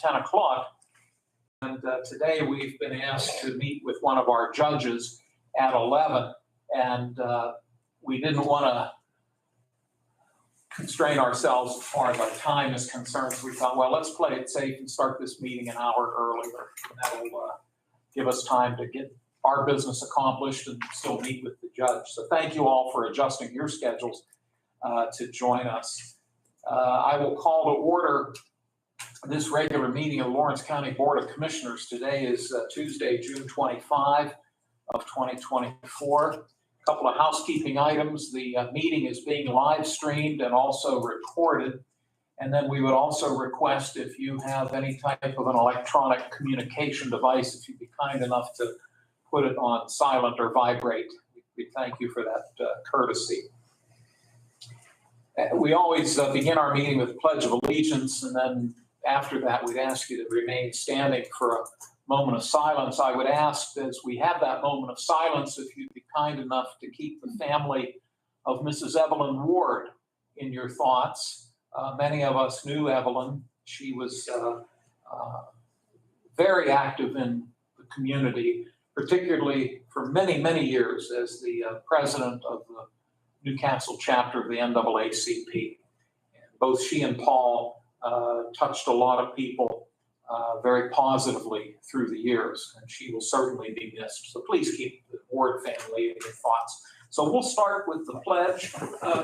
10 o'clock. And today we've been asked to meet with one of our judges at 11. And we didn't want to constrain ourselves as far as our time is concerned. So we thought, well, let's play it safe and start this meeting an hour earlier. And that'll give us time to get our business accomplished and still meet with the judge. So thank you all for adjusting your schedules to join us. I will call to order this regular meeting of the Lawrence County Board of Commissioners. Today is Tuesday, June 25 of 2024. A couple of housekeeping items. The meeting is being live streamed and also recorded. And then we would also request, if you have any type of an electronic communication device, if you'd be kind enough to put it on silent or vibrate. We thank you for that courtesy. We always begin our meeting with the Pledge of Allegiance, and then after that, we'd ask you to remain standing for a moment of silence. I would ask, as we have that moment of silence, if you'd be kind enough to keep the family of Mrs. Evelyn Ward in your thoughts. Many of us knew Evelyn. She was very active in the community, particularly for many, many years as the president of the Newcastle chapter of the NAACP. And both she and Paul touched a lot of people very positively through the years, and she will certainly be missed. So please keep the Ward family in your thoughts. So we'll start with the pledge.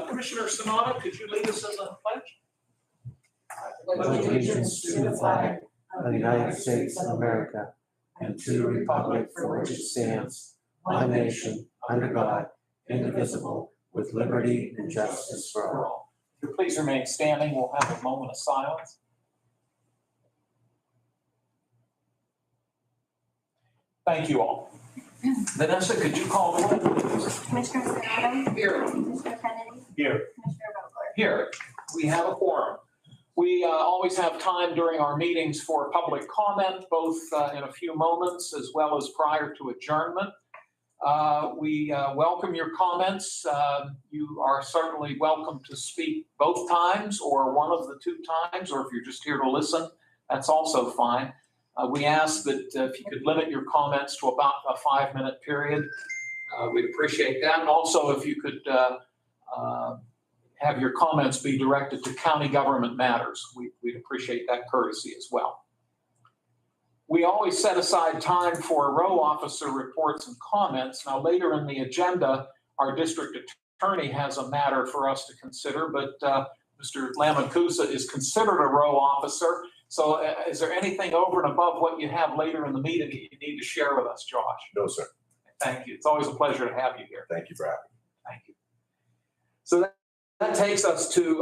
Commissioner Sonata, could you lead us in the pledge? I pledge allegiance to the flag of the United States of America and to the republic for which it stands, one nation, under God, indivisible, with liberty and justice for all. If you please remain standing, we'll have a moment of silence. Thank you all. Vanessa, could you call the roll, please? Commissioner Sonata? Here. Commissioner Kennedy? Here. Commissioner Vogler? Here. We have a quorum. We always have time during our meetings for public comment, both in a few moments as well as prior to adjournment. We welcome your comments. You are certainly welcome to speak both times or one of the two times, or if you're just here to listen, that's also fine. We ask that if you could limit your comments to about a 5-minute period, we'd appreciate that. And also, if you could have your comments be directed to county government matters, we'd appreciate that courtesy as well. We always set aside time for row officer reports and comments. Now, later in the agenda, our district attorney has a matter for us to consider, but Mr. Lamacusa is considered a row officer. So is there anything over and above what you have later in the meeting that you need to share with us, Josh? No, sir. Thank you. It's always a pleasure to have you here. Thank you for having me. Thank you. So that takes us to,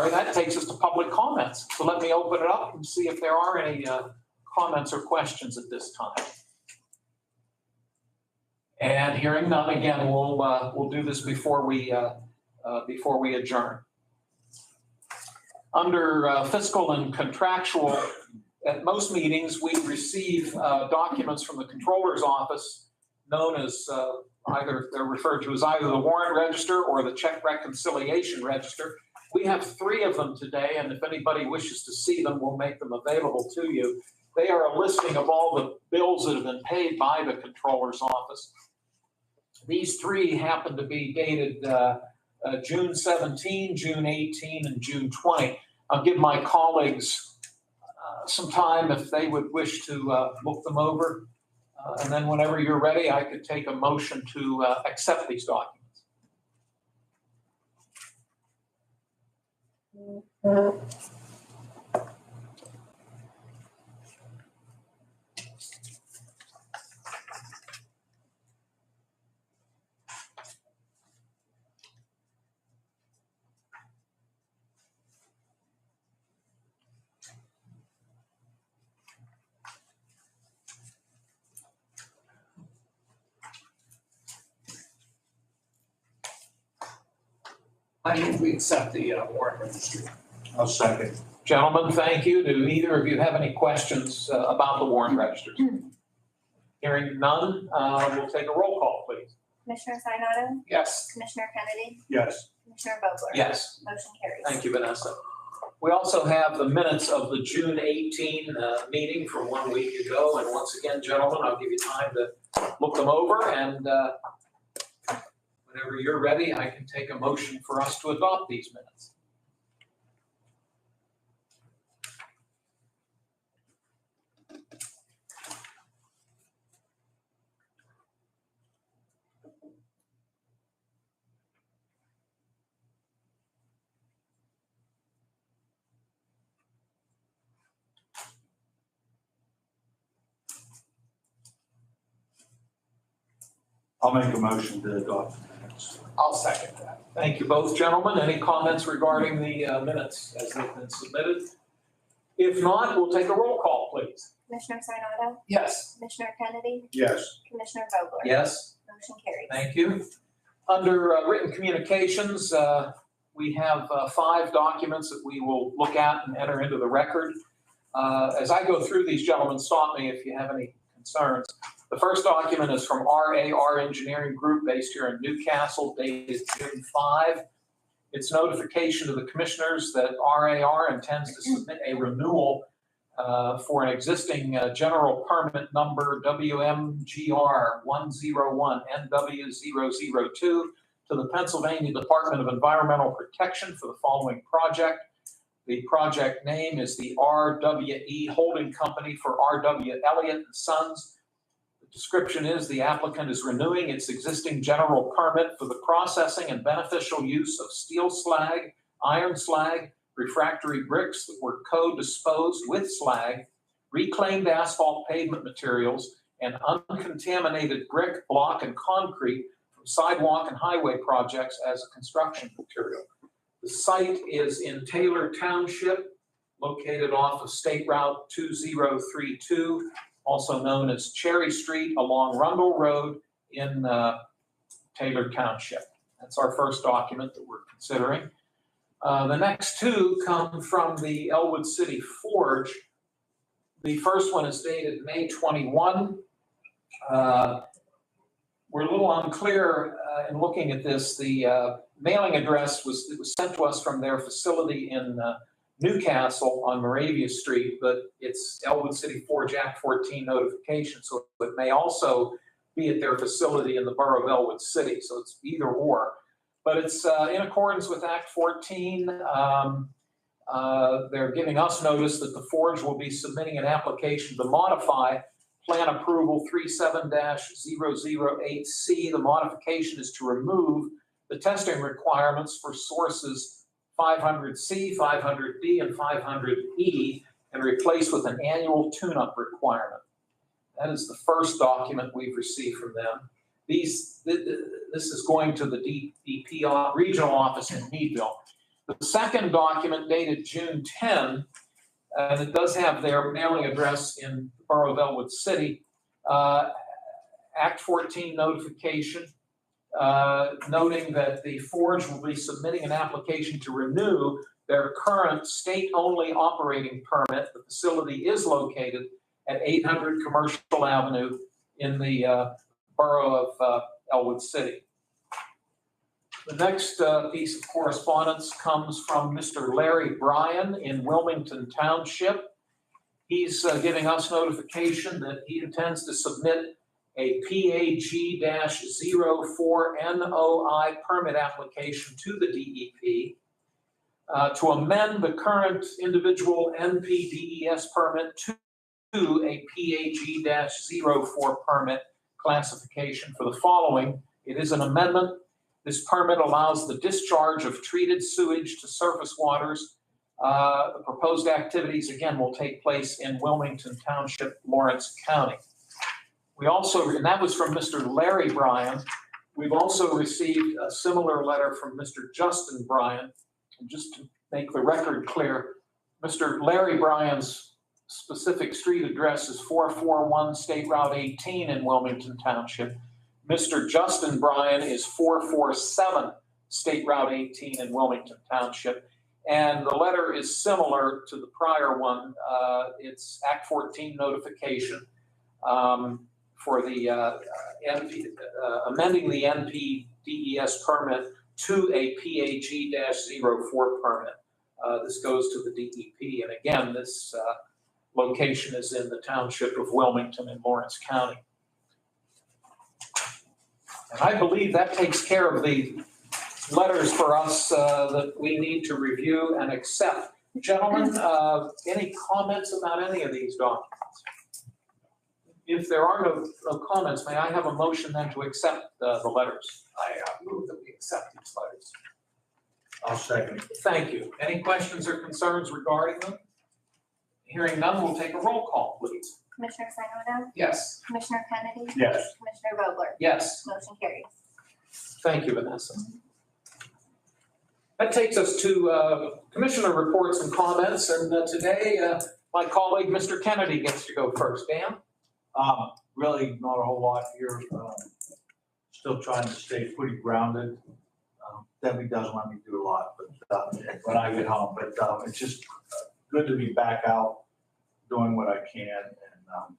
that takes us to public comments. So let me open it up and see if there are any comments or questions at this time. And hearing none, again, we'll do this before we adjourn. Under fiscal and contractual, at most meetings, we receive documents from the controller's office known as they're referred to as either the warrant register or the check reconciliation register. We have 3 of them today, and if anybody wishes to see them, we'll make them available to you. They are a listing of all the bills that have been paid by the controller's office. These 3 happen to be dated June 17, June 18, and June 20. I'll give my colleagues some time if they would wish to look them over. And then whenever you're ready, I could take a motion to accept these documents. I move we accept the warrant registry. I'll second. Gentlemen, thank you. Do either of you have any questions about the warrant registers? Hearing none, we'll take a roll call, please. Commissioner Sinata? Yes. Commissioner Kennedy? Yes. Commissioner Vogler? Yes. Motion carries. Thank you, Vanessa. We also have the minutes of the June 18 meeting from 1 week ago. And once again, gentlemen, I'll give you time to look them over. And whenever you're ready, I can take a motion for us to adopt these minutes. I'll make a motion to adopt the minutes. I'll second that. Thank you both, gentlemen. Any comments regarding the minutes as they've been submitted? If not, we'll take a roll call, please. Commissioner Sinata, Yes. Commissioner Kennedy, Yes. Commissioner Vogler? Yes. Motion carries. Thank you. Under written communications, we have 5 documents that we will look at and enter into the record. As I go through these, gentlemen, stop me if you have any concerns. The first document is from RAR Engineering Group based here in Newcastle, dated June 5. It's notification to the commissioners that RAR intends to submit a renewal for an existing general permit number WMGR 101 NW002 to the Pennsylvania Department of Environmental Protection for the following project. The project name is the RWE Holding Company for RW Elliott & Sons. The description is the applicant is renewing its existing general permit for the processing and beneficial use of steel slag, iron slag, refractory bricks that were co-disposed with slag, reclaimed asphalt pavement materials, and uncontaminated brick, block, and concrete from sidewalk and highway projects as a construction material. The site is in Taylor Township, located off of State Route 2032, also known as Cherry Street along Rundle Road in Taylor Township. That's our first document that we're considering. The next 2 come from the Elwood City Forge. The first one is dated May 21. We're a little unclear in looking at this. The mailing address was sent to us from their facility in Newcastle on Moravia Street, but it's Elwood City Forge Act 14 notification, so it may also be at their facility in the borough of Elwood City, so it's either or. But it's in accordance with Act 14. They're giving us notice that the Forge will be submitting an application to modify Plan Approval 37-008C. The modification is to remove the testing requirements for sources 500C, 500D, and 500E and replace with an annual tune-up requirement. That is the first document we've received from them. This is going to the DEP regional office in Meadville. The second document dated June 10, and it does have their mailing address in the borough of Elwood City. Act 14 notification, noting that the Forge will be submitting an application to renew their current state-only operating permit. The facility is located at 800 Commercial Avenue in the borough of Elwood City. The next piece of correspondence comes from Mr. Larry Bryan in Wilmington Township. He's giving us notification that he intends to submit a PAG-04NOI permit application to the DEP to amend the current individual NPDES permit to a PAG-04 permit classification for the following. It is an amendment. This permit allows the discharge of treated sewage to surface waters. The proposed activities, again, will take place in Wilmington Township, Lawrence County. We also, and that was from Mr. Larry Bryan. We've also received a similar letter from Mr. Justin Bryan. And just to make the record clear, Mr. Larry Bryan's specific street address is 441 State Route 18 in Wilmington Township. Mr. Justin Bryan is 447 State Route 18 in Wilmington Township. And the letter is similar to the prior one. It's Act 14 notification for the amending the NPDES permit to a PAG-04 permit. This goes to the DEP. And again, this location is in the township of Wilmington in Lawrence County. And I believe that takes care of the letters for us that we need to review and accept. Gentlemen, any comments about any of these documents? If there are no comments, may I have a motion then to accept the letters? I move that we accept these letters. I'll second. Thank you. Any questions or concerns regarding them? Hearing none, we'll take a roll call, please. Commissioner Sinata, Yes. Commissioner Kennedy, Yes. Commissioner Vogler, Yes. motion carries. Thank you, Vanessa. That takes us to commissioner reports and comments, and today my colleague, Mr. Kennedy, gets to go first. Dan? Really not a whole lot here. Still trying to stay pretty grounded. Debbie doesn't let me do a lot, but when I get home, but it's just good to be back out doing what I can and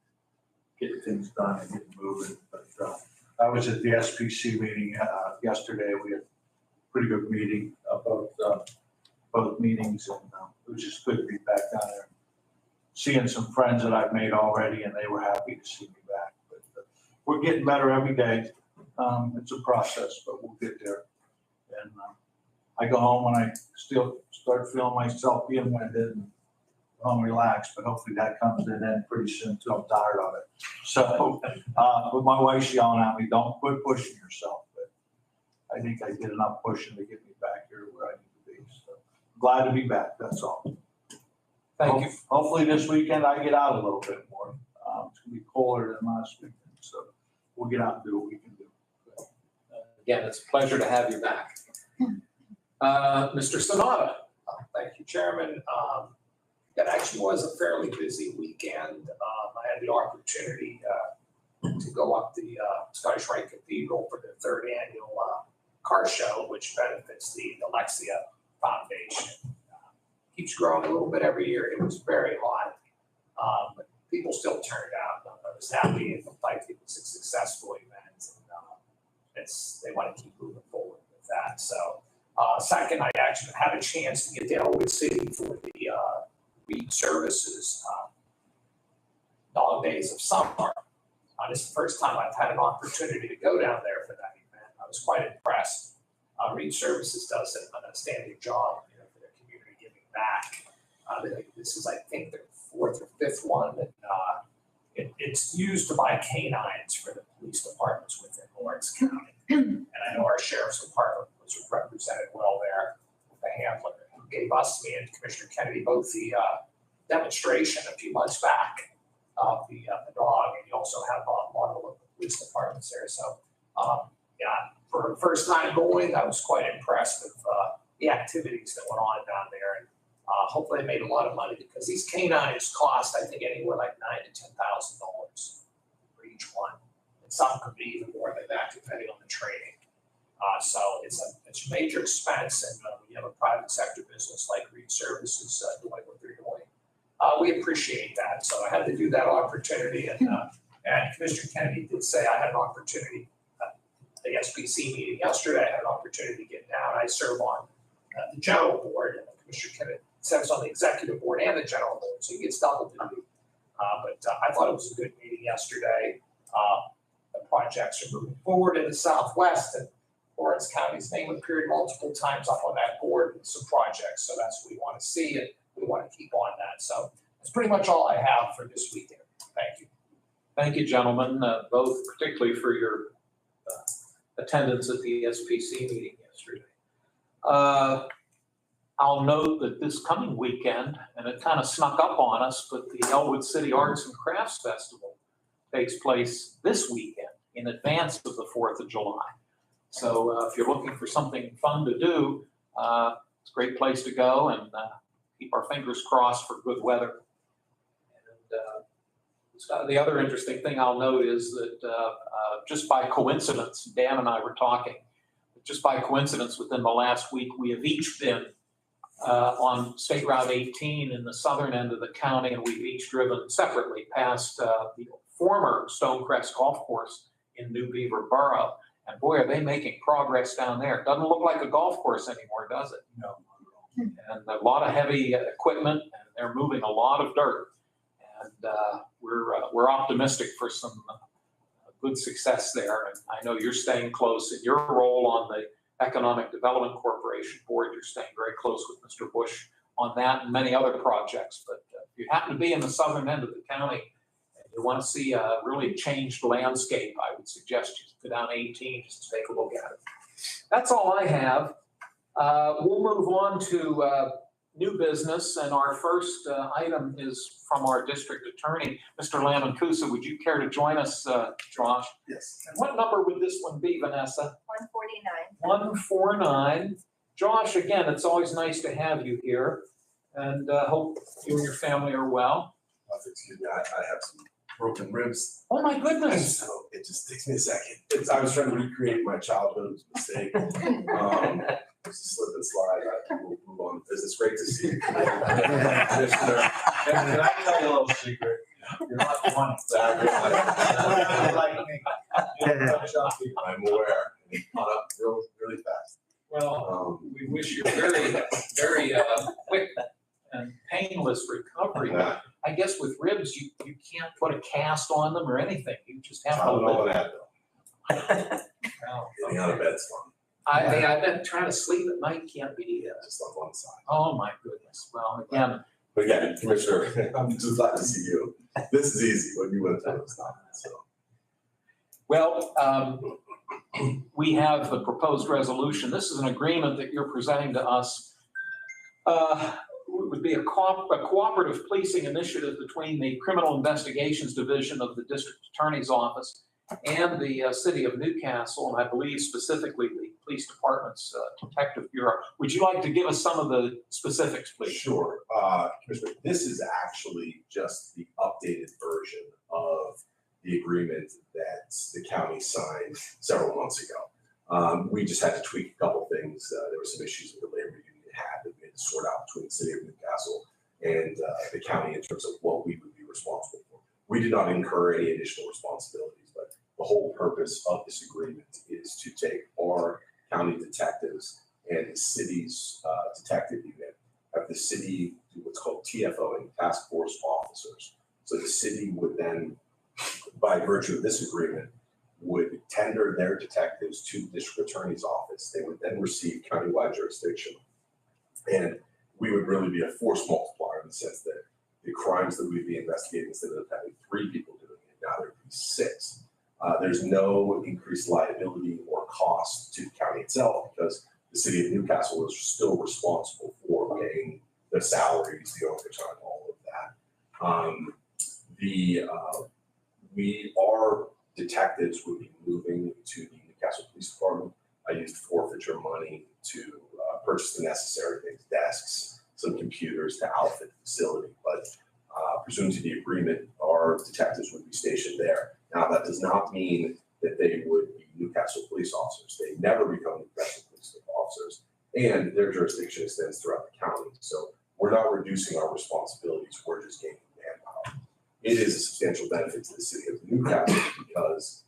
getting things done and getting moving. But I was at the SPC meeting yesterday. We had a pretty good meeting, both meetings, and it was just good to be back down there. Seeing some friends that I've made already, and they were happy to see me back. But we're getting better every day. It's a process, but we'll get there. And I go home when I still start feeling myself being winded and home relaxed, but hopefully that comes to an end pretty soon too. I'm tired of it. So, but my wife's yelling at me, don't quit pushing yourself. But I think I did enough pushing to get me back here where I need to be. So glad to be back. That's all. Thank you. Hopefully this weekend I get out a little bit more. It's gonna be colder than last weekend, so we'll get out and do what we can do. Again, it's a pleasure to have you back. Mr. Sonata? Thank you, Chairman. It actually was a fairly busy weekend. I had the opportunity to go up the Scottish Rite Cathedral for their third annual car show, which benefits the Alexia Foundation. Keeps growing a little bit every year. It was very hot, but people still turned out. I was happy. It looked like it was a successful event, and they want to keep moving forward with that. So, second, I actually had a chance to get to Elwood City for the Read Services Dog Days of Summer. This is the first time I've had an opportunity to go down there for that event. I was quite impressed. Read Services does an outstanding job, for their community giving back. This is, I think, their fourth or fifth one. And it's used to buy canines for the police departments within Lawrence County. And I know our sheriff's department was represented well there with the handler who gave us, me and Commissioner Kennedy, both the demonstration a few months back of the dog, and you also have a lot of local police departments there. So, for the first time going, I was quite impressed with the activities that went on down there, and hopefully they made a lot of money because these canines cost, I think, anywhere like $9,000 to $10,000 for each one, and some could be even more than that depending on the training. So it's a major expense, and when you have a private sector business like Read Services doing what they're doing, we appreciate that. So I had to do that opportunity, and Commissioner Kennedy did say I had an opportunity at the SPC meeting yesterday. I had an opportunity to get down. I serve on the general board, and Commissioner Kennedy serves on the executive board and the general board, so he gets double duty. But I thought it was a good meeting yesterday. The projects are moving forward in the Southwest, and Lawrence County's name appeared multiple times up on that board with some projects, so that's what we want to see, and we want to keep on that. So that's pretty much all I have for this weekend. Thank you. Thank you, gentlemen, both particularly for your attendance at the SPC meeting yesterday. I'll note that this coming weekend, and it kind of snuck up on us, but the Elwood City Arts and Crafts Festival takes place this weekend in advance of the 4th of July. So if you're looking for something fun to do, it's a great place to go, and keep our fingers crossed for good weather. And the other interesting thing I'll note is that just by coincidence, Dan and I were talking, just by coincidence within the last week, we have each been on State Route 18 in the southern end of the county, and we've each driven separately past the former Stonecrest Golf Course in New Beaver Borough. And boy, are they making progress down there. It doesn't look like a golf course anymore, does it? No. and a lot of heavy equipment, and they're moving a lot of dirt. And we're optimistic for some good success there. And I know you're staying close in your role on the Economic Development Corporation Board. You're staying very close with Mr. Bush on that and many other projects. But if you happen to be in the southern end of the county and you want to see a really changed landscape, I would suggest you go down 18 just to take a look at it. That's all I have. We'll move on to new business, and our first item is from our district attorney, Mr. Lamancusa. Would you care to join us, Josh? Yes. And what number would this one be, Vanessa? 149. 149. Josh, again, it's always nice to have you here, and hope you and your family are well. Excuse me, I have some broken ribs, Oh, my goodness. so it just takes me a second. I was trying to recreate my childhood mistake. It's a slip and slide. We'll move on. It's great to see you. Commissioner. Can I tell you a little secret? You're not funny. Like me. I'm aware. It caught up really fast. Well, we wish you a very, very quick and painless recovery. I guess with ribs, you can't put a cast on them or anything. You just have to All live. of that though. Well, Getting out of bed's fun. I bet trying to sleep at night can't be, Just on one side. oh my goodness. Well, again, But again, Commissioner, I'm just glad to see you. This is easy when you went through this time, so. well, we have the proposed resolution. This is an agreement that you're presenting to us. It would be a cooperative policing initiative between the Criminal Investigations Division of the District Attorney's Office and the City of Newcastle, and I believe specifically the Police Department's Detective Bureau. Would you like to give us some of the specifics, please? Sure. Commissioner, this is actually just the updated version of the agreement that the county signed several months ago. We just had to tweak a couple things. There were some issues with the labor union had that we had to sort out between the City of Newcastle and the county in terms of what we would be responsible for. We did not incur any additional responsibilities, but the whole purpose of this agreement is to take our county detectives and the city's detective unit, have the city do what's called TFOing, task force officers. So the city would then, by virtue of this agreement, would tender their detectives to the district attorney's office. They would then receive countywide jurisdiction. And we would really be a force multiplier in the sense that the crimes that we'd be investigating, instead of having 3 people doing it, now there'd be 6. There's no increased liability or cost to the county itself because the City of Newcastle is still responsible for paying the salaries, the overtime, all of that. Our detectives would be moving to the Newcastle Police Department. I used forfeiture money to purchase the necessary things, desks, some computers to outfit the facility. But pursuant to the agreement, our detectives would be stationed there. Now, that does not mean that they would be Newcastle police officers. They never become Newcastle police officers, and their jurisdiction extends throughout the county. So we're not reducing our responsibilities, we're just gaining manpower. It is a substantial benefit to the City of Newcastle because,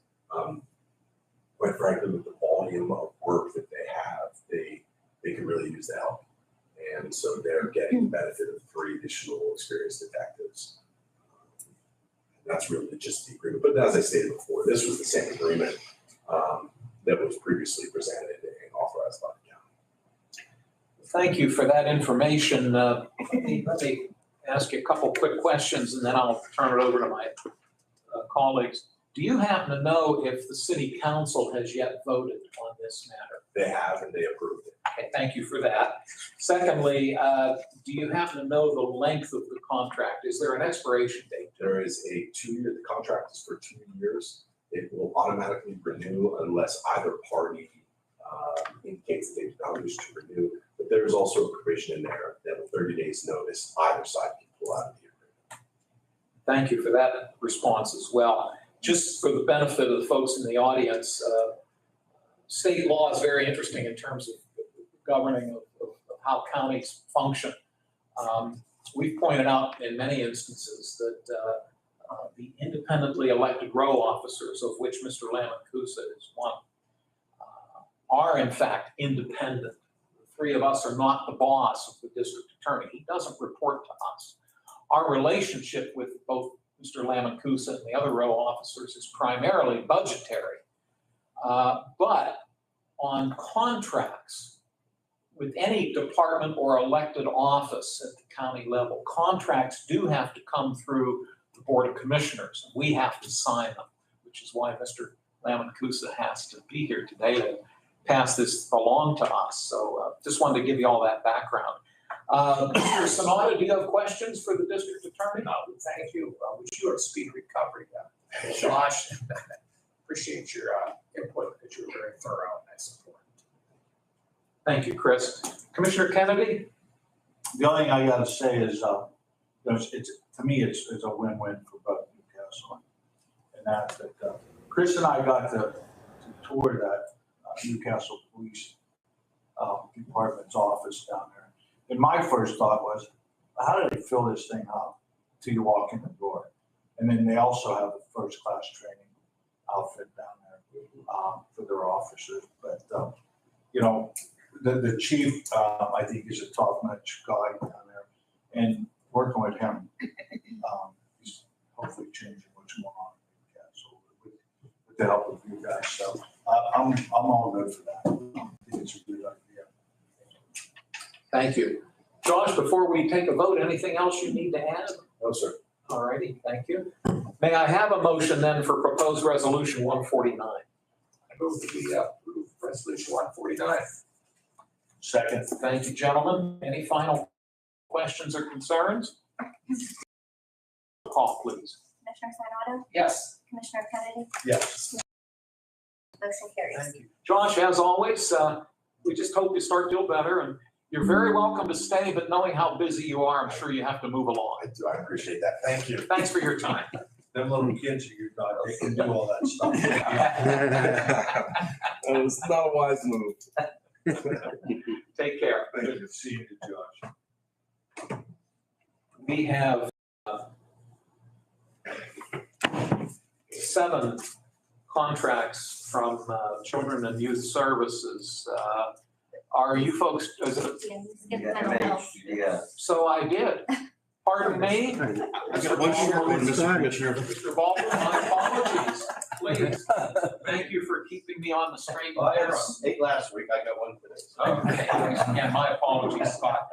quite frankly, with the volume of work that they have, they can really use the help. And so they're getting the benefit of 3 additional experienced detectives. That's really just the agreement. But as I stated before, this was the same agreement that was previously presented and authorized by the county. Thank you for that information. Let me ask you a couple quick questions and then I'll turn it over to my colleagues. Do you happen to know if the city council has yet voted on this matter? They have and they approved it. Okay, thank you for that. Secondly, do you happen to know the length of the contract? Is there an expiration date? There is a 2-year, the contract is for 2 years. It will automatically renew unless either party indicates that they do not wish to renew. But there's also a provision in there that with 30 days notice, either side can pull out of the agreement. Thank you for that response as well. Just for the benefit of the folks in the audience, state law is very interesting in terms of governing of how counties function. We've pointed out in many instances that the independently elected row officers, of which Mr. Lamancusa is one, are in fact independent three of us are not the boss of the district attorney. He doesn't report to us. Our relationship with both Mr. Lamancusa and the other row officers is primarily budgetary. But on contracts with any department or elected office at the county level, contracts do have to come through the Board of Commissioners. We have to sign them, which is why Mr. Lamancusa has to be here today to pass this along to us. So just wanted to give you all that background. Mr. Sonata, do you have questions for the district attorney? No, thank you. Wish you a speedy recovery, Josh. Appreciate your input, because you were very thorough, and that's important. Thank you, Chris. Commissioner Kennedy? The only thing I gotta say is, to me, it's a win-win for both Newcastle. And that Chris and I got to tour that Newcastle Police Department's office down there. And my first thought was, how do they fill this thing up till you walk in the door? And then they also have a first-class training outfit down there for their officers. But, the chief, I think, is a top-notch guy down there. And working with him, he's hopefully changing what's going on in Newcastle with the help of you guys. So I'm all good for that. I think it's a good idea. Thank you. Josh, before we take a vote, anything else you need to add? No, sir. All righty, thank you. May I have a motion then for proposed resolution 149? I move that we approve resolution 149. Second. Thank you, gentlemen. Any final questions or concerns? Call, please. Commissioner Sinata, Yes. Commissioner Kennedy, Yes. motion carries. Thank you. Josh, as always, we just hope you start to feel better, and you're very welcome to stay, but knowing how busy you are, I'm sure you have to move along. I appreciate that. Thank you. Thanks for your time. Them little kids that you got, they can do all that stuff. It was not a wise move. Take care. Good to see you, Josh. We have 7 contracts from Children and Youth Services. Are you folks, is it, Yeah, you skipped mental health. Yeah. so I did. Pardon me? I got one short one, Mr. Commissioner. Mr. Baldwin, my apologies. Please, thank you for keeping me on the straight and narrow. 8 last week, I got one today. Okay, again, my apologies, Scott.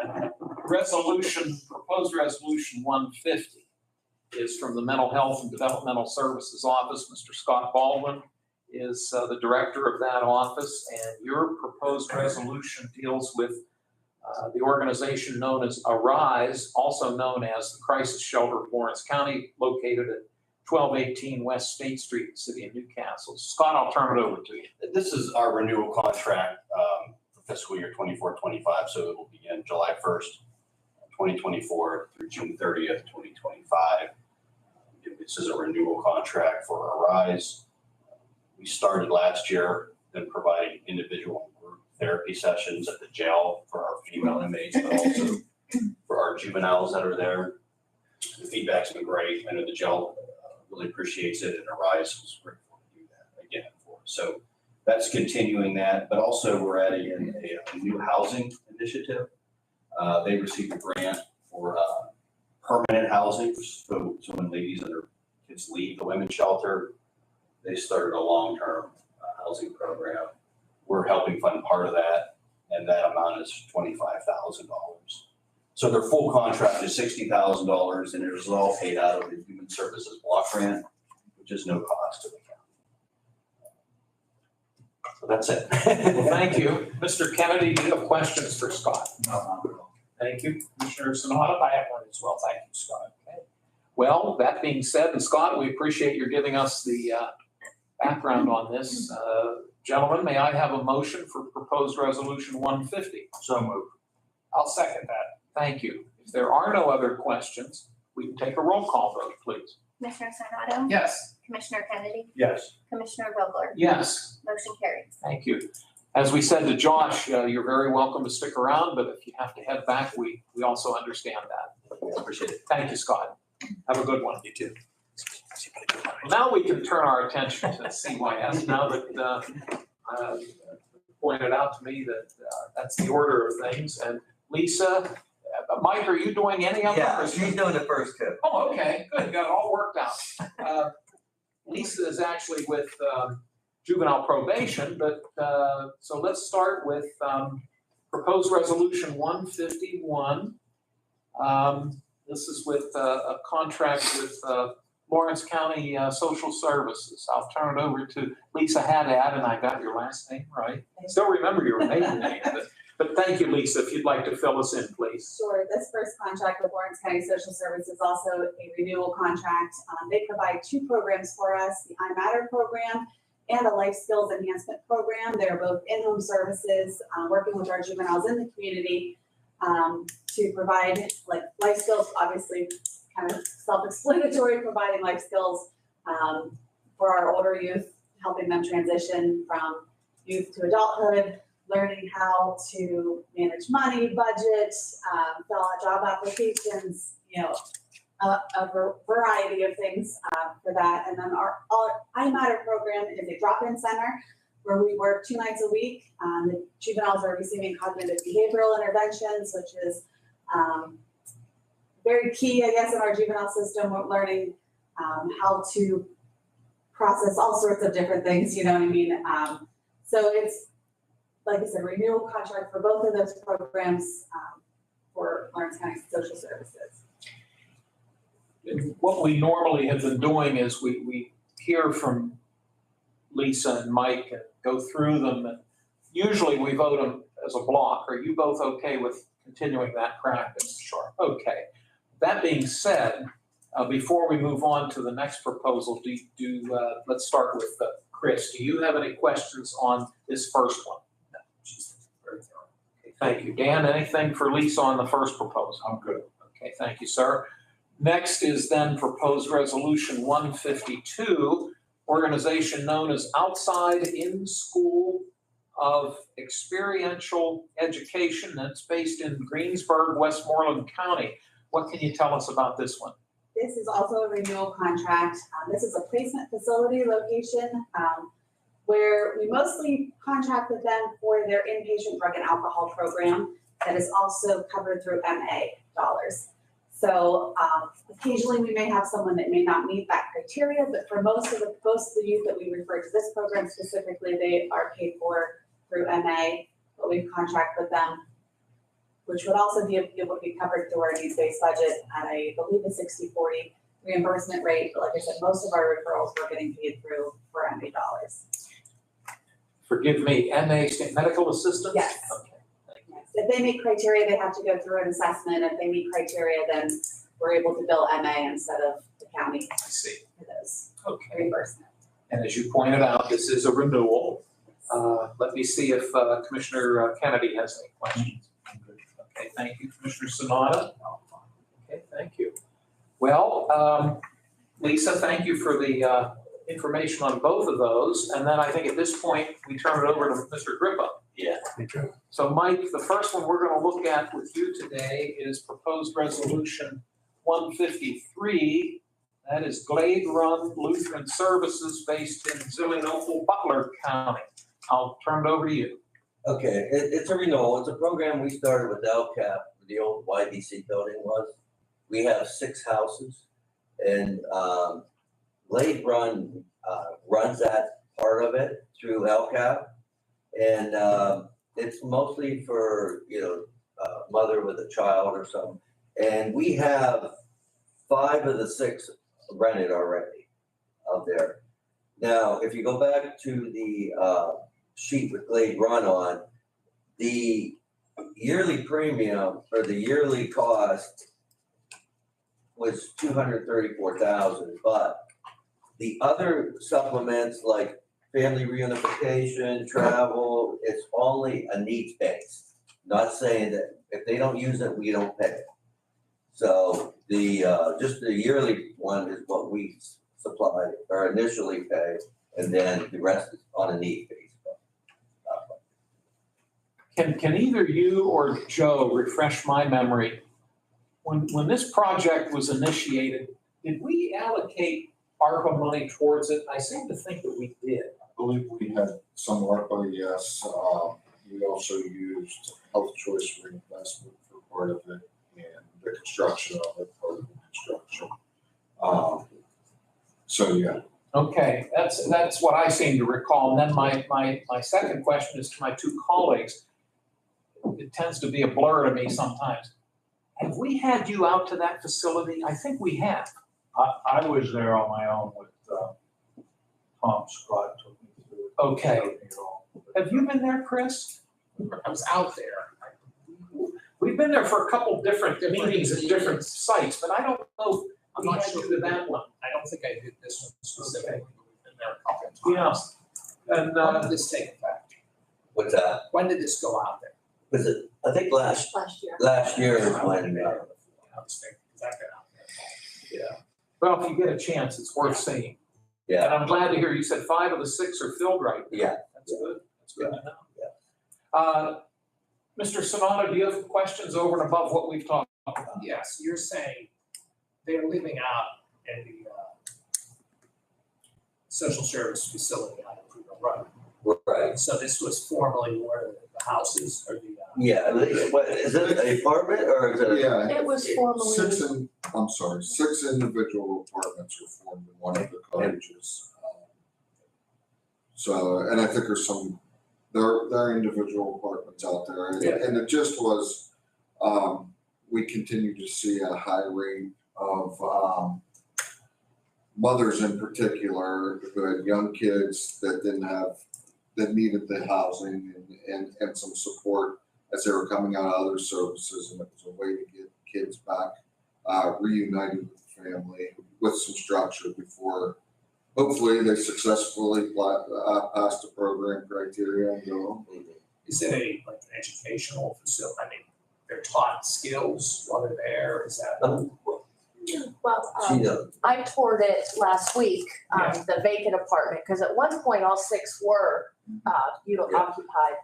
Proposed resolution 150 is from the Mental Health and Developmental Services Office. Mr. Scott Baldwin is the director of that office, and your proposed resolution deals with the organization known as ARISE, also known as the Crisis Shelter of Lawrence County, located at 1218 West State Street, City of Newcastle. Scott, I'll turn it over to you. This is our renewal contract for fiscal year 24-25, so it will begin July 1st, 2024 through June 30th, 2025. This is a renewal contract for ARISE. We started last year then providing individual and group therapy sessions at the jail for our female inmates, but also for our juveniles that are there. The feedback's been great. I know the jail really appreciates it, and ARISE was grateful to do that again for us. So that's continuing that, but also we're adding in a new housing initiative. They received a grant for permanent housing. So when ladies and their kids leave the women's shelter, they started a long-term housing program. We're helping fund part of that, and that amount is $25,000. So their full contract is $60,000, and it is all paid out of the Human Services Block Grant, which is no cost to the county. So that's it. Well, thank you. Mr. Kennedy, do you have questions for Scott? No, not at all. Thank you. Commissioner Sonata? I have one as well. Thank you, Scott. Well, that being said, and Scott, we appreciate your giving us the background on this. Gentlemen, may I have a motion for proposed resolution 150? So moved. I'll second that. Thank you. If there are no other questions, we can take a roll call vote, please. Commissioner Sinata, Yes. Commissioner Kennedy, Yes. Commissioner Vogler, Yes, motion carries. thank you. As we said to Josh, you're very welcome to stick around, but if you have to head back, we also understand that. Appreciate it. Thank you, Scott. Have a good one. You too. Now we can turn our attention to CYS now that pointed out to me that that's the order of things. And Lisa, Mike, are you doing any of them? Yeah, she's doing the first two. Oh, okay, good, got it all worked out. Lisa is actually with juvenile probation, but, so let's start with proposed resolution 151. This is with a contract with Lawrence County Social Services. I'll turn it over to Lisa Haddad, and I got your last name right. Still remember your maiden name, but thank you, Lisa, if you'd like to fill us in, please. Sure, this first contract with Lawrence County Social Services is also a renewal contract. They provide two programs for us, the iMatter program and a life skills enhancement program. They're both in-home services, working with our juveniles in the community to provide like life skills, obviously kind of self-explanatory, providing life skills for our older youth, helping them transition from youth to adulthood, learning how to manage money, budget, fill out job applications, a variety of things for that. And then our iMatter program is a drop-in center where we work 2 nights a week. The juveniles are receiving cognitive behavioral interventions, which is very key, I guess, in our juvenile system. We're learning how to process all sorts of different things, you know what I mean? So it's, like I said, renewal contract for both of those programs for Lawrence County Social Services. And what we normally have been doing is we hear from Lisa and Mike and go through them, and usually we vote them as a block. Are you both okay with continuing that practice? Sure. Okay. That being said, before we move on to the next proposal, let's start with Chris. Do you have any questions on this first one? No, she's very thorough. Okay, thank you. Dan, anything for Lisa on the first proposal? I'm good. Okay, thank you, sir. Next is then proposed resolution 152, organization known as Outside In School of Experiential Education. That's based in Greensburg, Westmoreland County. What can you tell us about this one? This is also a renewal contract. This is a placement facility location where we mostly contract with them for their inpatient drug and alcohol program that is also covered through MA dollars. So occasionally we may have someone that may not meet that criteria, but for most of the youth that we refer to this program specifically, they are paid for through MA, but we contract with them, which would also be able to be covered through our needs-based budget at I believe a 60/40 reimbursement rate. But like I said, most of our referrals we're getting paid through for MA dollars. Forgive me, MA, medical assistance? Yes. Okay. Yes. If they meet criteria, they have to go through an assessment. If they meet criteria, then we're able to bill MA instead of the county I see. for those Okay. reimbursement. And as you pointed out, this is a renewal. Let me see if Commissioner Kennedy has any questions. Okay, thank you, Commissioner Sanada. Okay, thank you. Well, Lisa, thank you for the information on both of those. And then I think at this point, we turn it over to Mr. Grippa. Yeah. So Mike, the first one we're going to look at with you today is proposed resolution 153. That is Glade Run Lutheran Services based in Zillinople, Butler County. I'll turn it over to you. Okay, it's a renewal. It's a program we started with LCAP, where the old YBC building was. We have 6 houses, and Glade Run runs that part of it through LCAP. And it's mostly for, mother with a child or something. And we have 5 of the 6 rented already out there. Now, if you go back to the sheet with Glade Run on, the yearly premium or the yearly cost was $234,000, but the other supplements like family reunification, travel, it's only a needs base. Not saying that if they don't use it, we don't pay. So the just the yearly one is what we supply or initially pay, and then the rest is on a need base. Can either you or Joe refresh my memory? When this project was initiated, did we allocate ARPA money towards it? I seem to think that we did. believe we had some ARPA, yes. We also used health choice reinvestment for part of it and the construction of it, part of the construction. So, yeah. Okay, that's what I seem to recall. And then my second question is to my two colleagues. It tends to be a blur to me sometimes. Have we had you out to that facility? I think we have. I was there on my own with, Tom Scott took me through it. Okay. Showed me it all. Have you been there, Chris? I was out there. We've been there for a couple different meetings at different sites, but I don't know. I'm We not had sure you to that one. I don't think I did this one specifically, but we've been there a couple of times. And, When did this take effect? What's that? When did this go out there? Was it, I think last year is I when, wasn't there before. I was thinking, 'cause I've been out there. Yeah. well, if you get a chance, it's worth seeing. yeah, And I'm glad to hear you said 5 of the 6 are filled right now. Yeah. That's good. That's good to know. Yeah. Mr. Sonata, do you have questions over and above what we've talked about? Yes, you're saying they're living out in the social service facility out of Prudhoe Road. right, So this was formerly where the houses or the. yeah, what, is it an apartment or is it? Yeah. It was formerly. Six individual apartments were formed in one of the cottages. So, and I think there's some, there are individual apartments out there. And the gist was, we continue to see a high rate of, mothers in particular who had young kids that that needed the housing and some support as they were coming out of other services, and it was a way to get kids back, reunited with the family with some structure before hopefully they successfully pass the program criteria and go on. Is it like an educational facility? I mean, they're taught skills while they're there, is that? Well, She knows. I toured it last week, Yeah. the vacant apartment, because at one point all 6 were, occupied.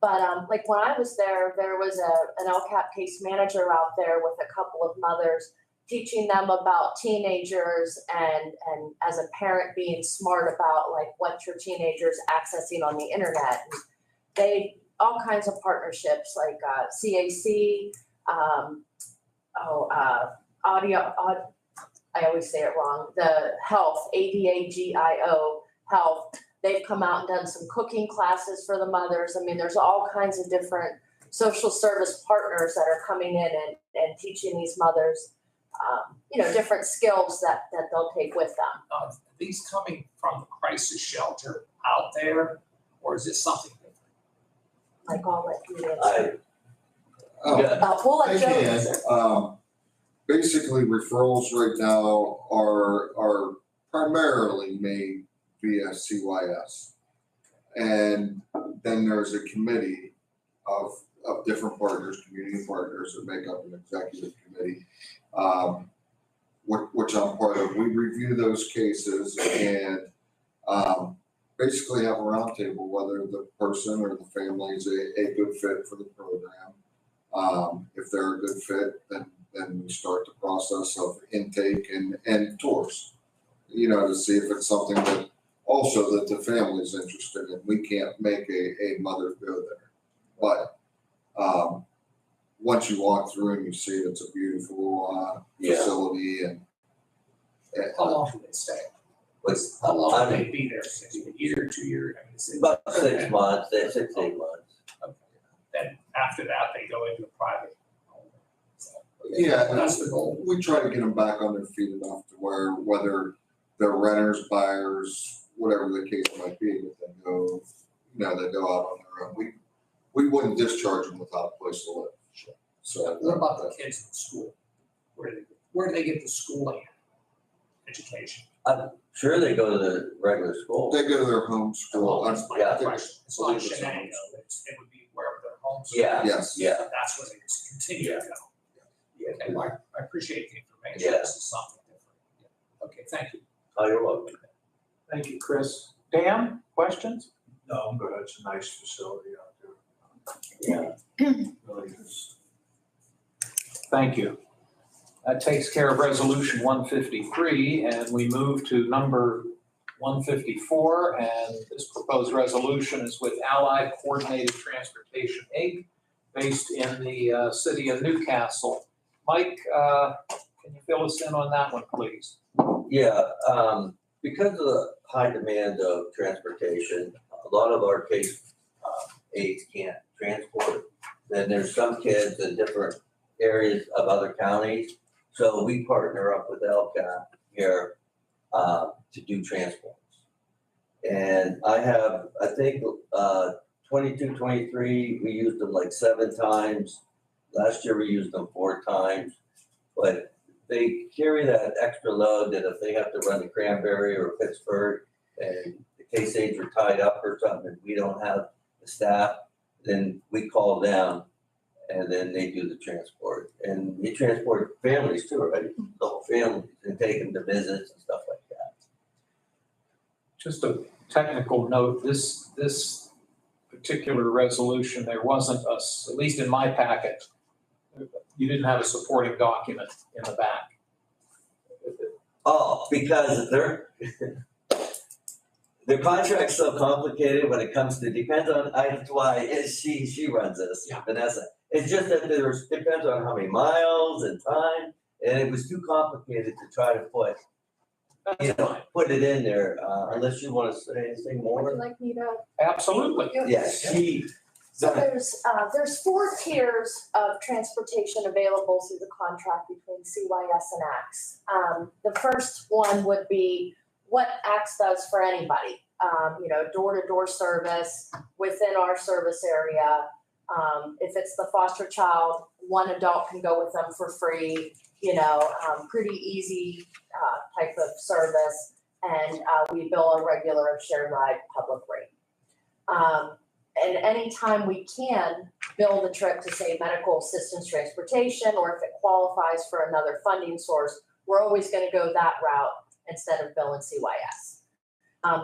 But, like when I was there, there was an LCAP case manager out there with a couple of mothers teaching them about teenagers and as a parent being smart about like what your teenager's accessing on the internet. And they, all kinds of partnerships like, CAC, I always say it wrong, the health, ADAGIO health. They've come out and done some cooking classes for the mothers. I mean, there's all kinds of different social service partners that are coming in and teaching these mothers, different skills that they'll take with them. Are these coming from the crisis shelter out there, or is this something different? Like I'll let you answer. Yeah, We'll let They Joe can. answer. Basically, referrals right now are primarily made via CYS. And then there's a committee of different partners, community partners that make up an executive committee, which I'm part of. We review those cases and basically have a roundtable whether the person or the family is a good fit for the program. If they're a good fit, then we start the process of intake and tours, to see if it's something that also that the family's interested in. We can't make a mother go there. But once you walk through and you see it, it's a beautiful facility and How long do they stay? How long do they be there? A year, 2 years? I mean, is it- about 6 months, 6, 8 months. Okay. Then after that, they go into a private home. So, Yeah, that's the goal. we try to get them back on their feet enough to where whether they're renters, buyers, whatever the case might be, that they go, they go out on their own. We wouldn't discharge them without a place to live. So. What about the kids in school? Where do they get the schooling, education? Sure, they go to the regular school. They go to their home school. That's my Yeah. question. It's not Believe it's Shenango, home it would be wherever their homes are. Yeah, Yes. yeah. That's where they continue to go. Okay, well, I appreciate the information. Yeah. This is something different. Yeah. Okay, thank you. Oh, you're welcome. Thank you, Chris. Dan, questions? No, I'm good. It's a nice facility out there. Yeah. Really is. Thank you. That takes care of resolution 153, and we move to number 154, and this proposed resolution is with Allied Coordinated Transportation, Inc., based in the city of Newcastle. Mike, can you fill us in on that one, please? Yeah, because of the high demand of transportation, a lot of our case aides can't transport. Then there's some kids in different areas of other counties. So we partner up with LCAP here to do transports. And I think 22, 23, we used them like 7 times. Last year we used them 4 times. But they carry that extra load that if they have to run to Cranberry or Pittsburgh and the case aides are tied up or something and we don't have the staff, then we call them and then they do the transport. And they transport families too, right? The whole family, and take them to visits and stuff like that. Just a technical note, this particular resolution, there wasn't at least in my packet, you didn't have a supporting document in the back. Oh, because their contract's so complicated when it comes to, depends on, that's why she runs this, Yeah. Vanessa. It's just that depends on how many miles and time, and it was too complicated to try to put, That's fine. put it in there, unless you want to say anything Would more. you like me to? Absolutely. Yes, So there's 4 tiers of transportation available through the contract between CYS and ACTS. The first one would be what ACTS does for anybody, door-to-door service within our service area. If it's the foster child, one adult can go with them for free, pretty easy type of service. And we bill a regular shared ride public rate. And anytime we can bill the trip to say medical assistance transportation, or if it qualifies for another funding source, we're always going to go that route instead of billing CYS.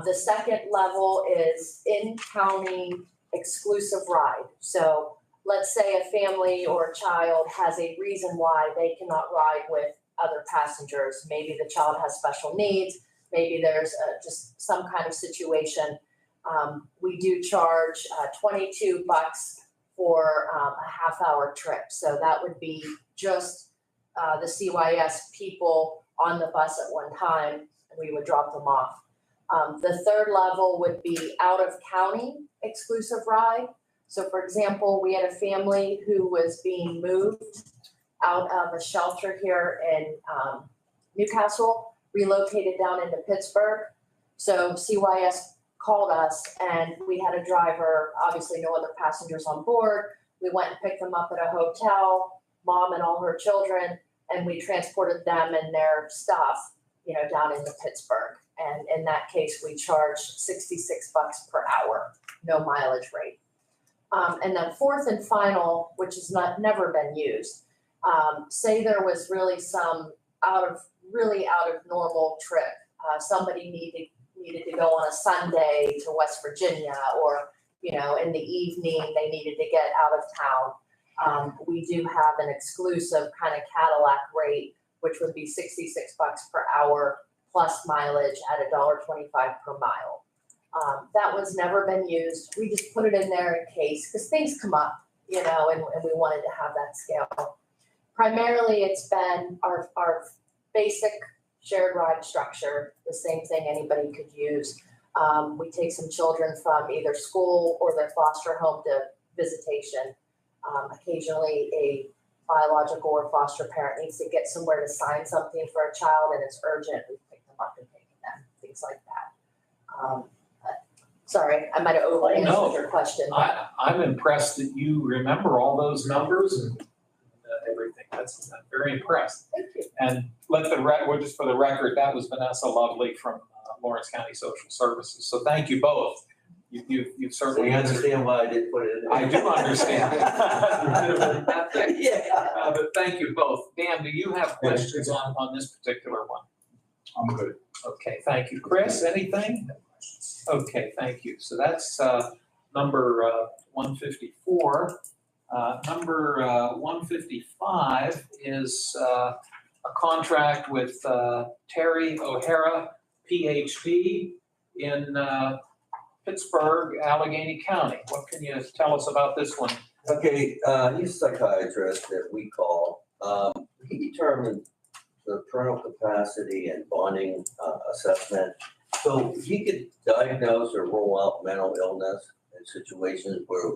The second level is in-county exclusive ride. So let's say a family or a child has a reason why they cannot ride with other passengers. Maybe the child has special needs. Maybe there's just some kind of situation. We do charge $22 for a half-hour trip. So that would be just the CYS people on the bus at one time, and we would drop them off. The third level would be out-of-county exclusive ride. So for example, we had a family who was being moved out of a shelter here in Newcastle, relocated down into Pittsburgh. So CYS called us and we had a driver, obviously no other passengers on board. We went and picked them up at a hotel, mom and all her children, and we transported them and their stuff, down into Pittsburgh. And in that case, we charged $66 per hour, no mileage rate. And then fourth and final, which has never been used, say there was really some out of normal trip. Somebody needed to go on a Sunday to West Virginia, or, in the evening, they needed to get out of town. We do have an exclusive kind of Cadillac rate, which would be $66 per hour plus mileage at $1.25 per mile. That was never been used. We just put it in there in case, because things come up, and we wanted to have that scale. Primarily, it's been our basic shared ride structure, the same thing anybody could use. We take some children from either school or their foster home to visitation. Occasionally, a biological or foster parent needs to get somewhere to sign something for a child and it's urgent. We pick them up and take them, things like that. Sorry, I might have over-answered your question. I'm impressed that you remember all those numbers and everything. I'm very impressed. Thank you. And just for the record, that was Vanessa Lovely from Lawrence County Social Services. So thank you both. You've So certainly you answered. understand why I did put it in there? I do understand. Yeah. But thank you both. Dan, do you have questions on this particular one? I'm good. Okay, thank you. Chris, anything? Okay, thank you. So that's number 154. Number 155 is a contract with Terry O'Hara, PhD, in Pittsburgh, Allegheny County. What can you tell us about this one? Okay, he's a psychiatrist that we call. He determined the parental capacity and bonding assessment. So he could diagnose or rule out mental illness in situations where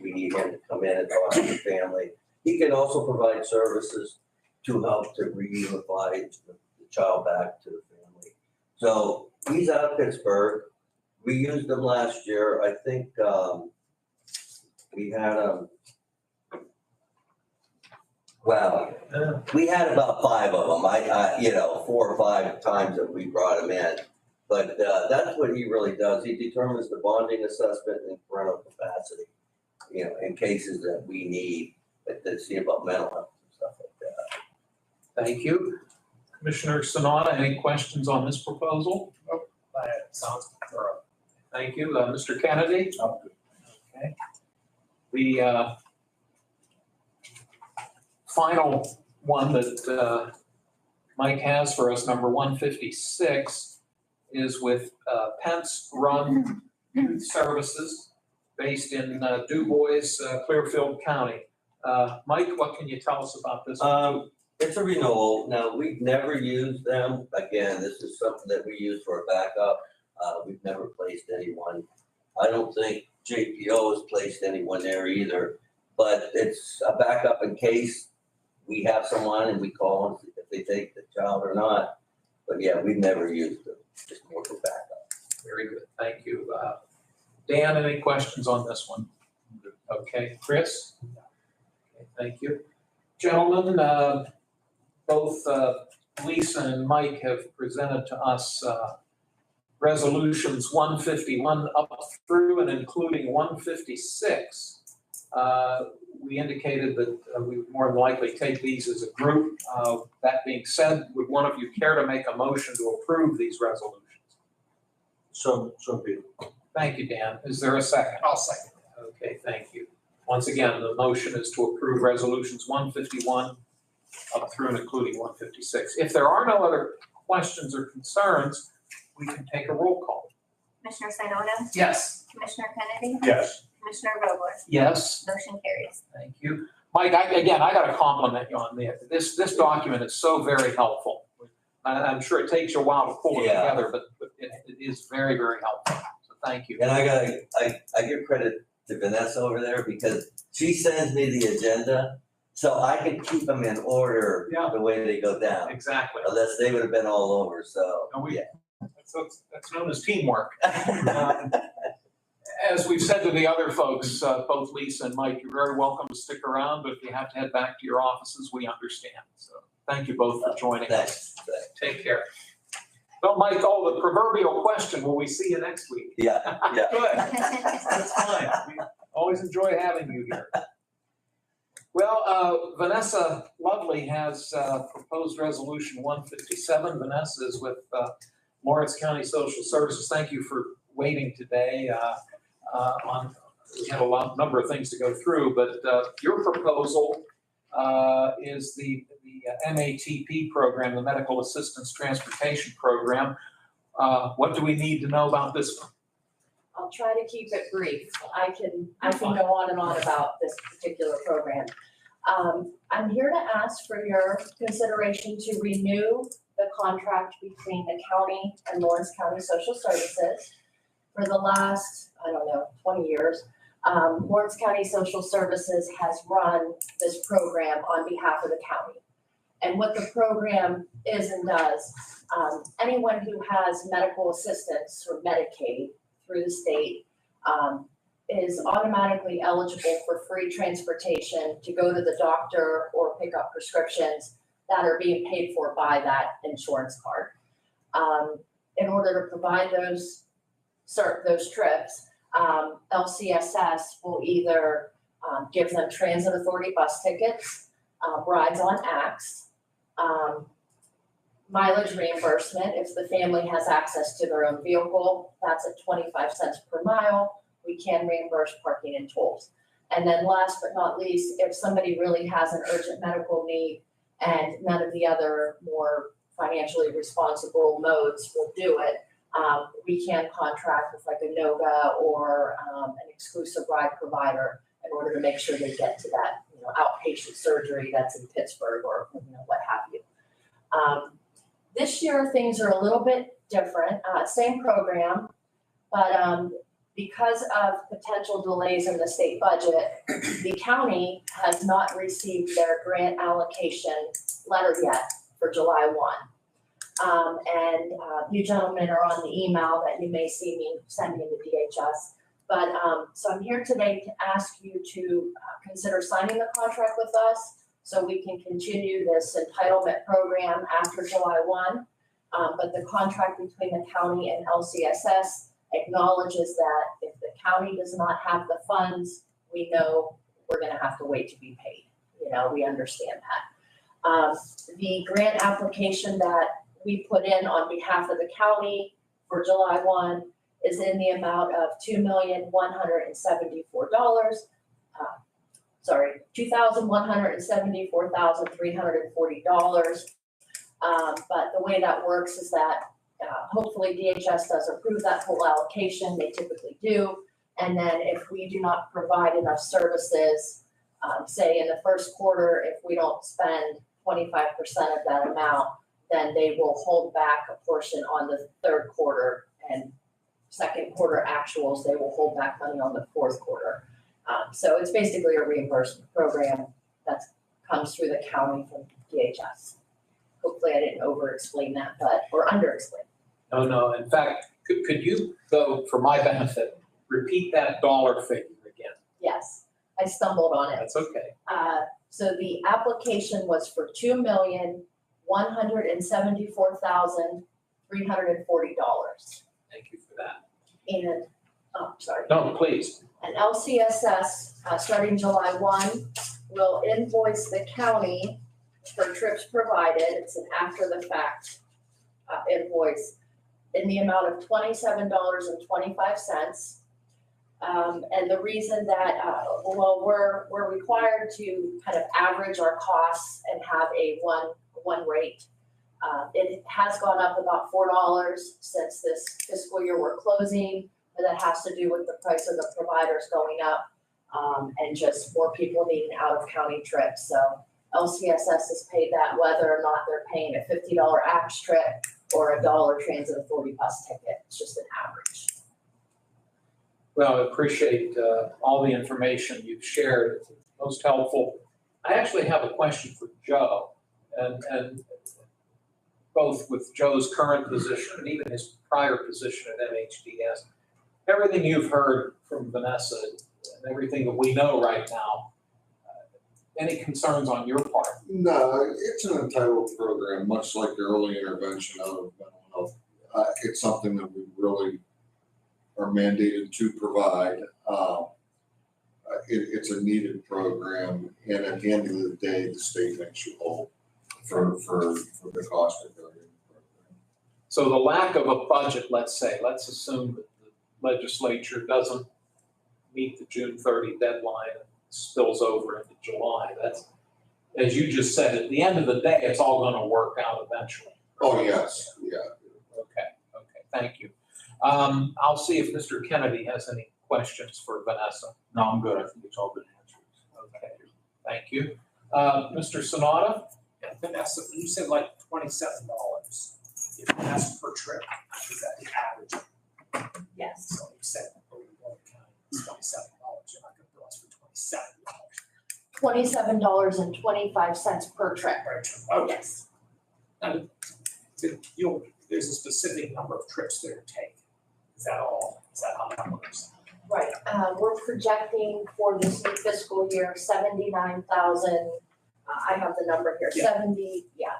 we need him to come in and talk to the family. He can also provide services to help to reunify the child back to the family. So he's out of Pittsburgh. We used him last year. I think we had him. Well, we had about 5 of them. I 4 or 5 times that we brought him in. But that's what he really does. He determines the bonding assessment and parental capacity, in cases that we need to see about mental health and stuff like that. Thank you. Commissioner Sanada, any questions on this proposal? That sounds thorough. Thank you. Mr. Kennedy? Okay. The final one that Mike has for us, number 156, is with Pence Run Youth Services based in Du Bois, Clearfield County. Mike, what can you tell us about this? It's a renewal. Now, we've never used them. Again, this is something that we use for a backup. We've never placed anyone. I don't think JPO has placed anyone there either, but it's a backup in case we have someone and we call them if they take the child or not. But yeah, we've never used them, just more for backup. Very good. Thank you. Dan, any questions on this one? Okay, Chris? Okay, thank you. Gentlemen, both Lisa and Mike have presented to us resolutions 151 up through and including 156. We indicated that we would more than likely take these as a group. That being said, would one of you care to make a motion to approve these resolutions? So be it. Thank you, Dan. Is there a second? I'll second. Okay, thank you. Once again, the motion is to approve resolutions 151 up through and including 156. If there are no other questions or concerns, we can take a roll call. Commissioner Sinata, Yes. Commissioner Kennedy, Yes. Commissioner Vogler, Yes, motion carries. thank you. Mike, I got to compliment you on this. This document is so very helpful. I'm sure it takes you a while to pull it Yeah. together, but it is very, very helpful. So thank you. And I give credit to Vanessa over there because she sends me the agenda so I can keep them in order Yeah. the way they go down. Exactly. Unless they would have been all over, so. No, yeah. That's known as teamwork. As we've said to the other folks, both Lisa and Mike, you're very welcome to stick around, but if you have to head back to your offices, we understand. So thank you both for joining us. Thanks. Take care. Well, Mike, the proverbial question, will we see you next week? Yeah, yeah. Good. That's fine. We always enjoy having you here. Well, Vanessa Lovely has proposed resolution 157. Vanessa is with Lawrence County Social Services. Thank you for waiting today. We have a number of things to go through, but your proposal is the MATP program, the Medical Assistance Transportation Program. What do we need to know about this one? I'll try to keep it brief. I can go on and on about this particular program. I'm here to ask for your consideration to renew the contract between the county and Lawrence County Social Services. For the last, 20 years, Lawrence County Social Services has run this program on behalf of the county. And what the program is and does, anyone who has medical assistance or Medicaid through the state is automatically eligible for free transportation to go to the doctor or pick up prescriptions that are being paid for by that insurance card. In order to provide those trips, LCSS will either give them transit authority bus tickets, rides on ACTS, mileage reimbursement if the family has access to their own vehicle. That's at 25 cents per mile. We can reimburse parking and tolls. And then last but not least, if somebody really has an urgent medical need and none of the other more financially responsible modes will do it, we can contract with like a NOGA or an exclusive ride provider in order to make sure they get to that, outpatient surgery that's in Pittsburgh or, what have you. This year, things are a little bit different, same program, but because of potential delays in the state budget, the county has not received their grant allocation letter yet for July 1. And you gentlemen are on the email that you may see me sending to DHS. But so I'm here today to ask you to consider signing the contract with us so we can continue this entitlement program after July 1. But the contract between the county and LCSS acknowledges that if the county does not have the funds, we know we're gonna have to wait to be paid. We understand that. The grant application that we put in on behalf of the county for July 1 is in the amount of $2,174,340. But the way that works is that hopefully DHS does approve that full allocation, they typically do. And then if we do not provide enough services, say in the first quarter, if we don't spend 25% of that amount, then they will hold back a portion on the third quarter, and second quarter actuals, they will hold back money on the fourth quarter. So it's basically a reimbursement program that comes through the county from DHS. Hopefully I didn't over-explain that, or under-explain. No, in fact, could you, though, for my benefit, repeat that dollar figure again? Yes, I stumbled on it. That's okay. So the application was for $2,174,340. Thank you for that. And, sorry. No, please. And LCSS, starting July 1, will invoice the county for trips provided. It's an after-the-fact invoice in the amount of $27.25. And the reason that, we're required to kind of average our costs and have a one rate. It has gone up about $4 since this fiscal year we're closing, but that has to do with the price of the providers going up, and just more people needing out-of-county trips. So LCSS has paid that whether or not they're paying a $50 ACTS trip or a $1 Transit Authority bus ticket. It's just an average. Well, I appreciate all the information you've shared. It's most helpful. I actually have a question for Joe, and both with Joe's current position and even his prior position at MHDS. Everything you've heard from Vanessa and everything that we know right now, any concerns on your part? No, it's an entitled program, much like the early intervention out of mental health. It's something that we really are mandated to provide. It's a needed program, and at the end of the day, the state makes you whole for the cost of doing the program. So the lack of a budget, let's assume that the legislature doesn't meet the June 30 deadline and spills over into July. That's, as you just said, at the end of the day, it's all going to work out eventually. Oh, yes, yeah. Okay, thank you. I'll see if Mr. Kennedy has any questions for Vanessa. No, I'm good. I think it's all been answered. Okay, thank you. Mr. Sonata? Yeah, Vanessa, you said like $27. If you ask per trip, is that the average? Yes. So you said, it's $27. You're not gonna bill us for $27. $27.25 per trip. Per trip. Oh, Yes. And there's a specific number of trips they're taking. Is that all? Is that how that works? Right, we're projecting for this new fiscal year, 79,000, I have the number here, Yeah.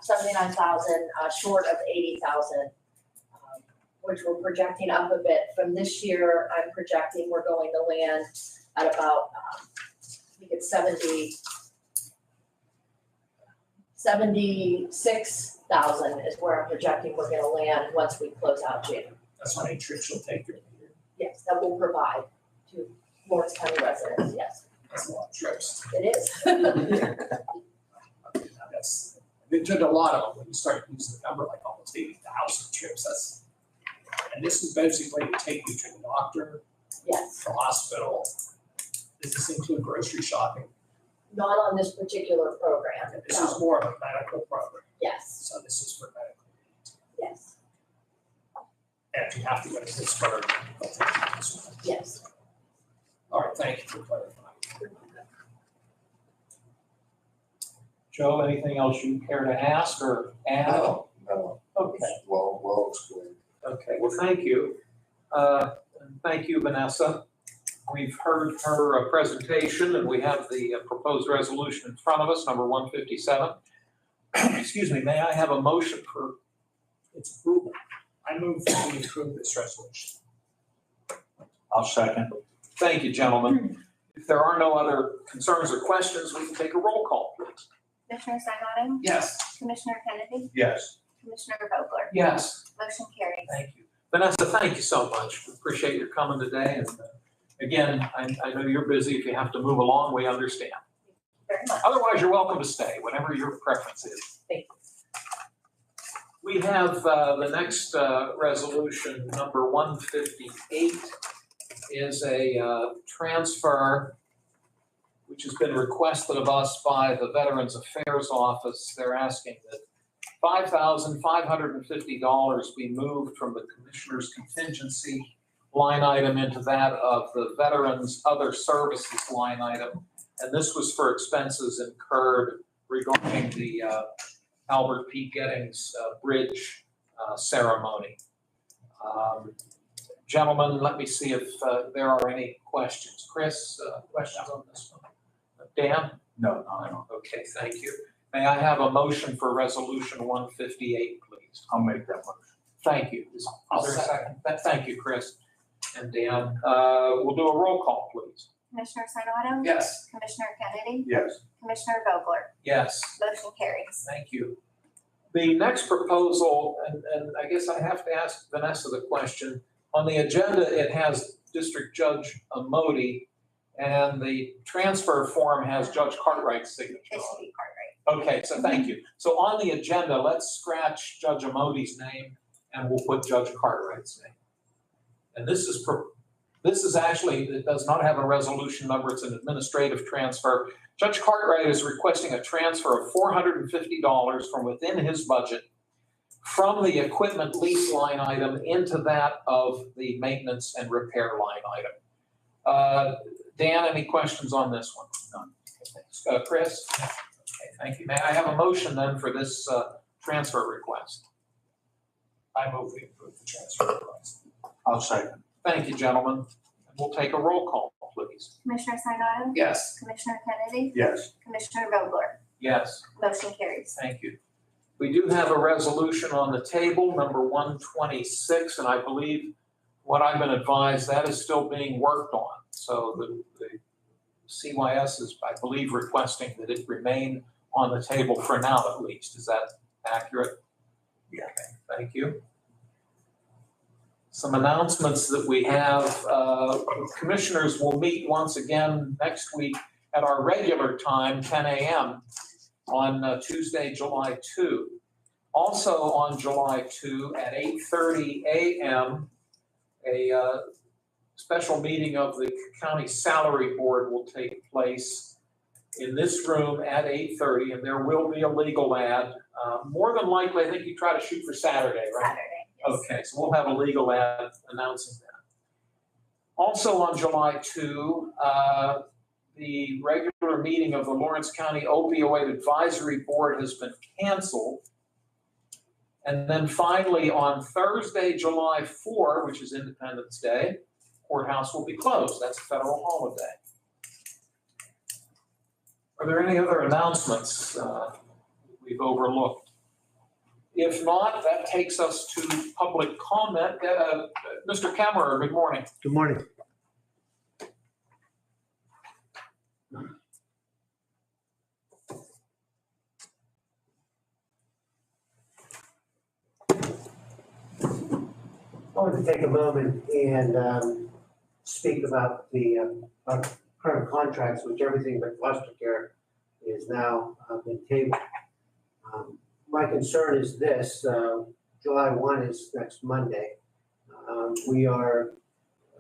79,000, short of 80,000, which we're projecting up a bit. From this year, I'm projecting we're going to land at about, I think it's 76,000 is where I'm projecting we're gonna land once we close out June. That's how many trips you'll take during the year. Yes, that will provide to Lawrence County residents, yes, That's a lot of trips. it is. They took a lot of them when you start using the number like almost 80,000 trips. That's, and And this is basically to take you to the doctor, Yes, the hospital. Does this include grocery shopping? not on this particular program. This No. is more of a medical program, Yes, so this is for medical needs. yes, And if you have to go to Pittsburgh, they'll take you to this one. yes. All right, thank you for clarifying. Joe, anything else you care to ask or add? No, Okay. well explained. Okay, well, thank you. And thank you, Vanessa. We've heard her presentation and we have the proposed resolution in front of us, number 157. Excuse me, may I have a motion for its approval? I move that we approve this resolution. I'll second. Thank you, gentlemen. If there are no other concerns or questions, we can take a roll call, please. Commissioner Sinata, Yes. Commissioner Kennedy, Yes. Commissioner Vogler, Yes. motion carries. Thank you. Vanessa, thank you so much. We appreciate your coming today. And again, I know you're busy. If you have to move along, we understand. Very much. Otherwise, you're welcome to stay, whatever your preference is. Thank you. We have the next resolution, number 158, is a transfer which has been requested of us by the Veterans Affairs Office. They're asking that $5,550 be moved from the Commissioner's contingency line item into that of the Veterans Other Services line item. And this was for expenses incurred regarding the Albert P. Gettings Bridge ceremony. Gentlemen, let me see if there are any questions. Chris, questions on this one? Dan? No. Okay, thank you. May I have a motion for resolution 158, please? I'll make that motion. Thank you. Is I'll there a second? Thank you, Chris and Dan. We'll do a roll call, please. Commissioner Sinata, Yes. Commissioner Kennedy, Yes. Commissioner Vogler, Yes. motion carries. Thank you. The next proposal, and I guess I have to ask Vanessa the question, on the agenda, it has District Judge Amodi, and the transfer form has Judge Cartwright's signature It on should it. be Cartwright. Okay, so thank you. So on the agenda, let's scratch Judge Amodi's name, and we'll put Judge Cartwright's name. And this is actually, it does not have a resolution number, it's an administrative transfer. Judge Cartwright is requesting a transfer of $450 from within his budget from the equipment lease line item into that of the maintenance and repair line item. Dan, any questions on this one? None. Chris? Okay, thank you. May I have a motion then for this transfer request? I move we approve the transfer request. I'll second. Thank you, gentlemen. And we'll take a roll call, please. Commissioner Sinata, Yes. Commissioner Kennedy, Yes. Commissioner Vogler, Yes. motion carries. Thank you. We do have a resolution on the table, number 126, and I believe what I've been advised, that is still being worked on. So the CYS is, I believe, requesting that it remain on the table for now at least. Is that accurate? Yeah. Okay, thank you. Some announcements that we have. Commissioners will meet once again next week at our regular time, 10 a.m. on Tuesday, July 2. Also on July 2 at 8:30 a.m., a special meeting of the County Salary Board will take place in this room at 8:30, and there will be a legal ad. More than likely, I think you try to shoot for Saturday, right? Saturday, yes. Okay, so we'll have a legal ad announcing that. Also on July 2, the regular meeting of the Lawrence County Opioid Advisory Board has been canceled. And then finally, on Thursday, July 4, which is Independence Day, courthouse will be closed. That's a federal holiday. Are there any other announcements we've overlooked? If not, that takes us to public comment. Mr. Kammerer, good morning. Good morning. I wanted to take a moment and speak about the our current contracts, which everything but foster care is now been tabled. My concern is this, July 1 is next Monday. we are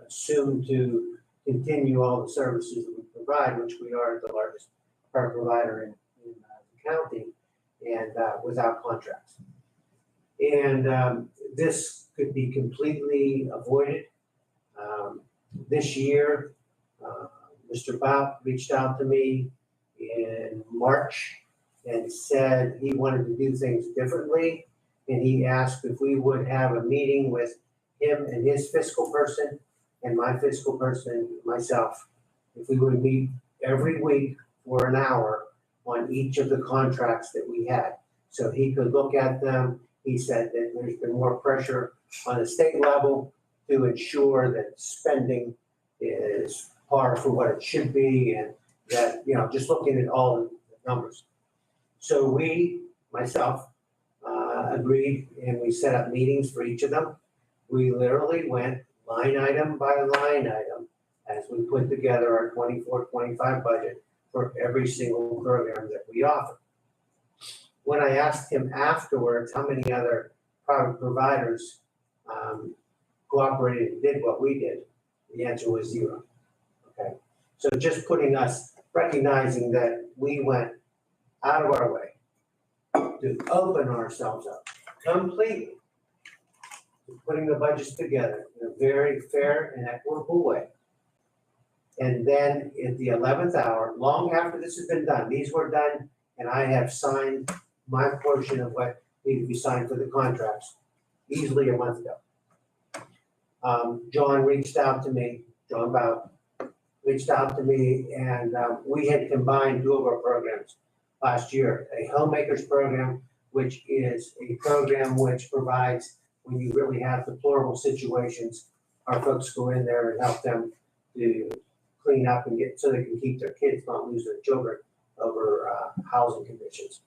assumed to continue all the services that we provide, which we are the largest park provider in the county, and without contracts. And this could be completely avoided. This year, Mr. Bob reached out to me in March and said he wanted to do things differently. And he asked if we would have a meeting with him and his fiscal person and my fiscal person, myself, if we would meet every week for an hour on each of the contracts that we had. So he could look at them. He said that there's been more pressure on the state level to ensure that spending is par for what it should be, and that, just looking at all the numbers. So we, myself, agreed, and we set up meetings for each of them. We literally went line item by line item as we put together our 24-25 budget for every single program that we offer. When I asked him afterwards how many other private providers cooperated and did what we did, the answer was 0. Okay, so just recognizing that we went out of our way to open ourselves up completely to putting the budgets together in a very fair and equitable way. And then at the 11th hour, long after this has been done, these were done, and I have signed my portion of what needed to be signed for the contracts easily a month ago. John reached out to me, John Bout reached out to me, and we had combined 2 of our programs last year, a homemakers program, which is a program which provides, when you really have deplorable situations, our folks go in there and help them to clean up and so they can keep their kids, not lose their children over housing conditions.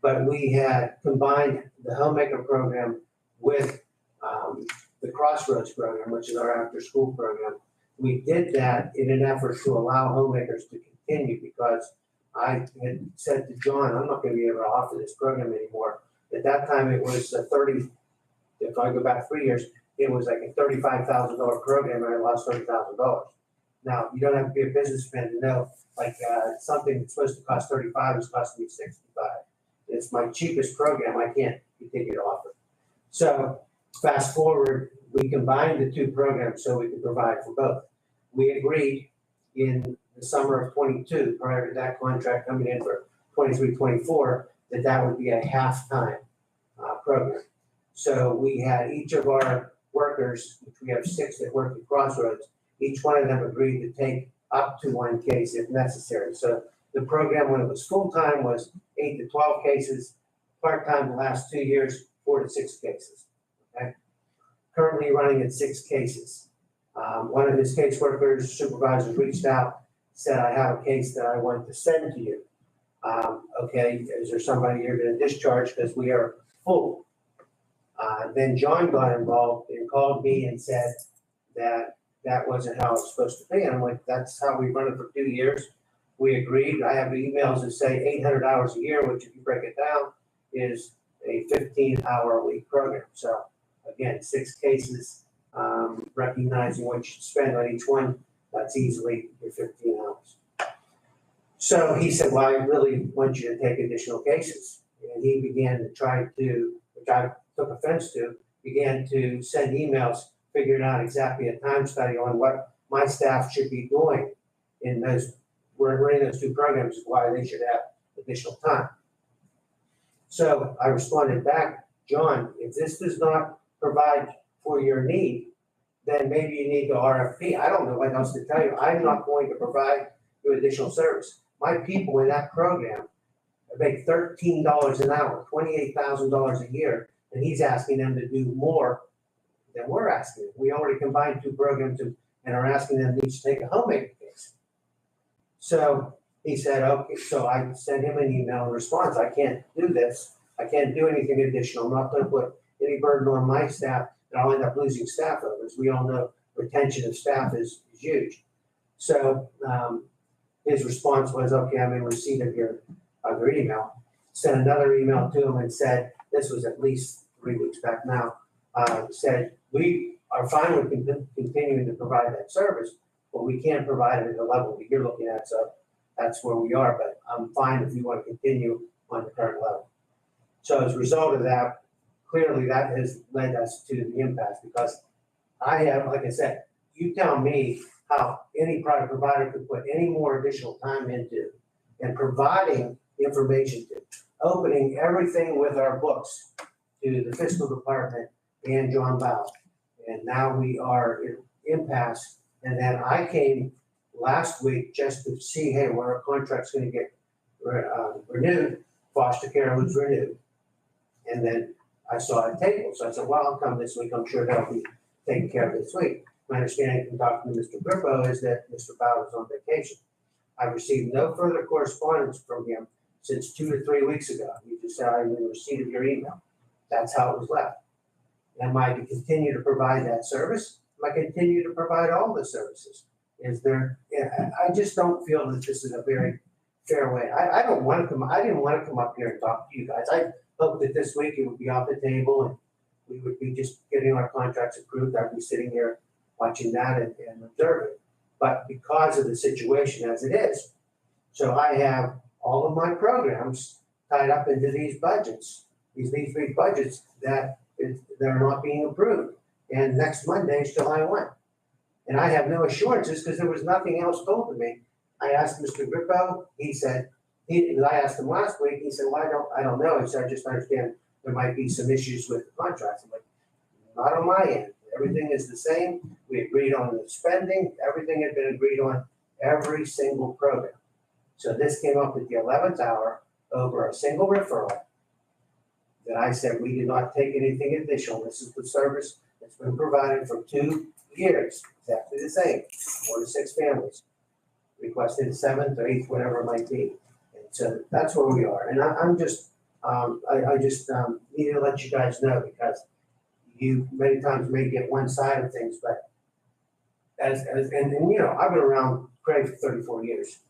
But we had combined the homemaker program with the Crossroads program, which is our after-school program. We did that in an effort to allow homemakers to continue, because I had said to John, I'm not going to be able to offer this program anymore. At that time, it was if I go back 3 years, it was like a $35,000 program, and I lost $30,000. Now, you don't have to be a businessman to know, something that's supposed to cost $35 is costing me $65. It's my cheapest program. I can't continue to offer. So fast forward, we combined the 2 programs so we could provide for both. We agreed in the summer of 22, prior to that contract coming in for 23-24, that would be a half-time program. So we had each of our workers, which we have 6 that work at Crossroads, each one of them agreed to take up to 1 case if necessary. So the program, when it was full-time, was 8 to 12 cases. Part-time, the last 2 years, 4 to 6 cases. Okay. Currently running at 6 cases. One of his caseworkers, supervisors reached out, said, I have a case that I want to send to you. Okay, is there somebody you're going to discharge because we are full? Then John got involved and called me and said that wasn't how it's supposed to be. And I'm like, that's how we run it for 2 years. We agreed. I have emails that say 800 hours a year, which if you break it down is a 15-hour-a-week program. So again, 6 cases, recognizing what you spend on each one, that's easily your 15 hours. So he said, well, I really want you to take additional cases. And he began to try to, which I took offense to, began to send emails figuring out exactly a time study on what my staff should be doing in those, we're in those 2 programs, why they should have additional time. So I responded back, John, if this does not provide for your need, then maybe you need to RFP. I don't know what else to tell you. I'm not going to provide you additional service. My people in that program make $13 an hour, $28,000 a year, and he's asking them to do more than we're asking. We already combined 2 programs and are asking them each to take a homemaker case. So he said, okay, so I sent him an email in response. I can't do this. I can't do anything additional. I'm not going to put any burden on my staff that I'll end up losing staff over. As we all know, retention of staff is huge. So his response was, okay, I'm in receipt of your email. Sent another email to him and said, this was at least 3 weeks back now, said, are fine with continuing to provide that service, but we can't provide it at the level that you're looking at, so that's where we are, but I'm fine if you want to continue on the current level. So as a result of that, clearly that has led us to the impasse, because I have, like I said, you tell me how any product provider could put any more additional time into and providing information to, opening everything with our books to the fiscal department and John Bow. And now we are in impasse. And then I came last week just to see, hey, where our contract's gonna get renewed, foster care was renewed. And then I saw a table, so I said, well, I'll come this week, I'm sure that'll be taken care of this week. My understanding from talking to Mr. Grippo is that Mr. Bow is on vacation. I've received no further correspondence from him since 2 to 3 weeks ago. He just said, I'm in receipt of your email. That's how it was left. Am I to continue to provide that service? Am I continue to provide all the services? Is there, I just don't feel that this is a very fair way. I didn't want to come up here and talk to you guys. I hoped that this week it would be off the table and we would be just getting our contracts approved. I'd be sitting here watching that and observing. But because of the situation as it is, so I have all of my programs tied up into these budgets, these three budgets that they're not being approved. And next Monday is July 1. And I have no assurances because there was nothing else told to me. I asked Mr. Grippo, he said, I asked him last week, he said, well, I don't know. He said, I just understand there might be some issues with the contracts. I'm like, not on my end. Everything is the same. We agreed on the spending. Everything had been agreed on, every single program. So this came up at the 11th hour over a single referral that I said, we did not take anything additional. This is the service that's been provided for 2 years, exactly the same, 4 to 6 families. Requested 7th or 8th, whatever it might be. And so that's where we are. And I'm just, I just need to let you guys know, because you many times may get one side of things, but and you know, I've been around Craig for 34 years.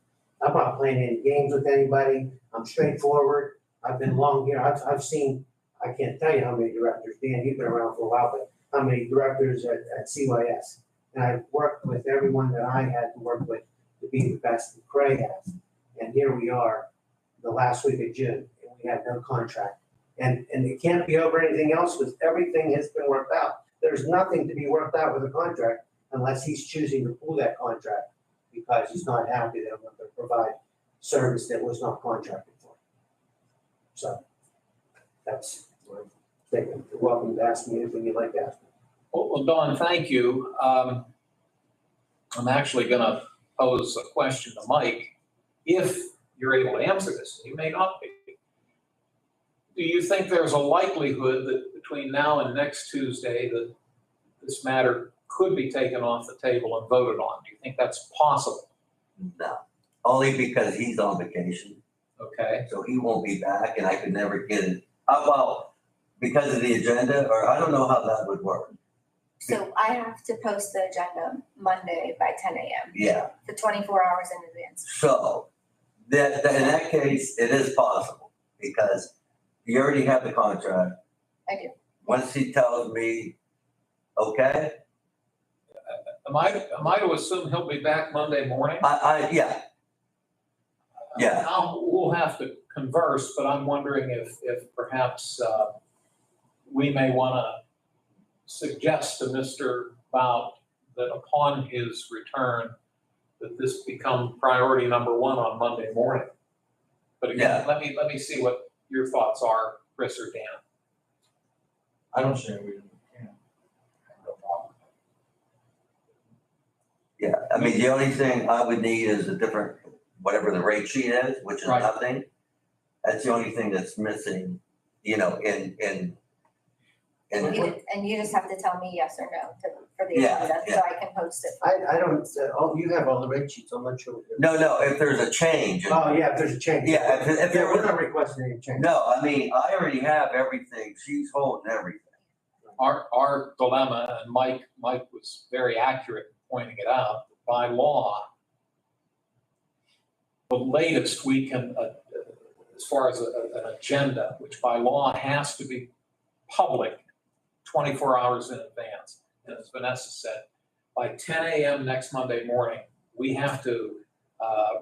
I'm not playing any games with anybody. I'm straightforward. I've been long here. I've seen, I can't tell you how many directors, Dan, you've been around for a while, but how many directors at CYS. And I've worked with everyone that I had to work with to be the best that Craig has. And here we are, the last week of June, and we have no contract. And it can't be over anything else because everything has been worked out. There's nothing to be worked out with a contract unless he's choosing to pull that contract because he's not happy that I'm going to provide service that was not contracted for. So that's my statement. You're welcome to ask me anything you'd like to ask me. Well, Don, thank you. I'm actually going to pose a question to Mike. If you're able to answer this, you may not be. Do you think there's a likelihood that between now and next Tuesday that this matter could be taken off the table and voted on? Do you think that's possible? No, only because he's on vacation, Okay. so he won't be back and I could never get it. Well, because of the agenda, or I don't know how that would work. So I have to post the agenda Monday by 10 a.m. Yeah, for 24 hours in advance. so that in that case, it is possible because you already have the contract. I do. Once he tells me, okay, Am I to assume he'll be back Monday morning? yeah. Yeah. We'll have to converse, but I'm wondering if perhaps we may want to suggest to Mr. Bout that upon his return, that this become priority number 1 on Monday morning. But again, let me see what your thoughts are, Chris or Dan. I don't see any reason we can't. No problem. Yeah, I mean, the only thing I would need is a different, whatever the rate sheet is, which is Right. nothing. That's the only thing that's missing, you know, in. And you just have to tell me yes or no for the Yeah, agenda, yeah. so I can post it. I don't, you have all the rate sheets, I'm not sure. No, if there's a change. Oh, yeah, if there's a change. Yeah, if there we're was, not requesting any change. no, I mean, I already have everything. She's holding everything. Our dilemma, and Mike was very accurate in pointing it out, by law, the latest we can, as far as an agenda, which by law has to be public 24 hours in advance, and as Vanessa said, by 10 a.m. next Monday morning, we have to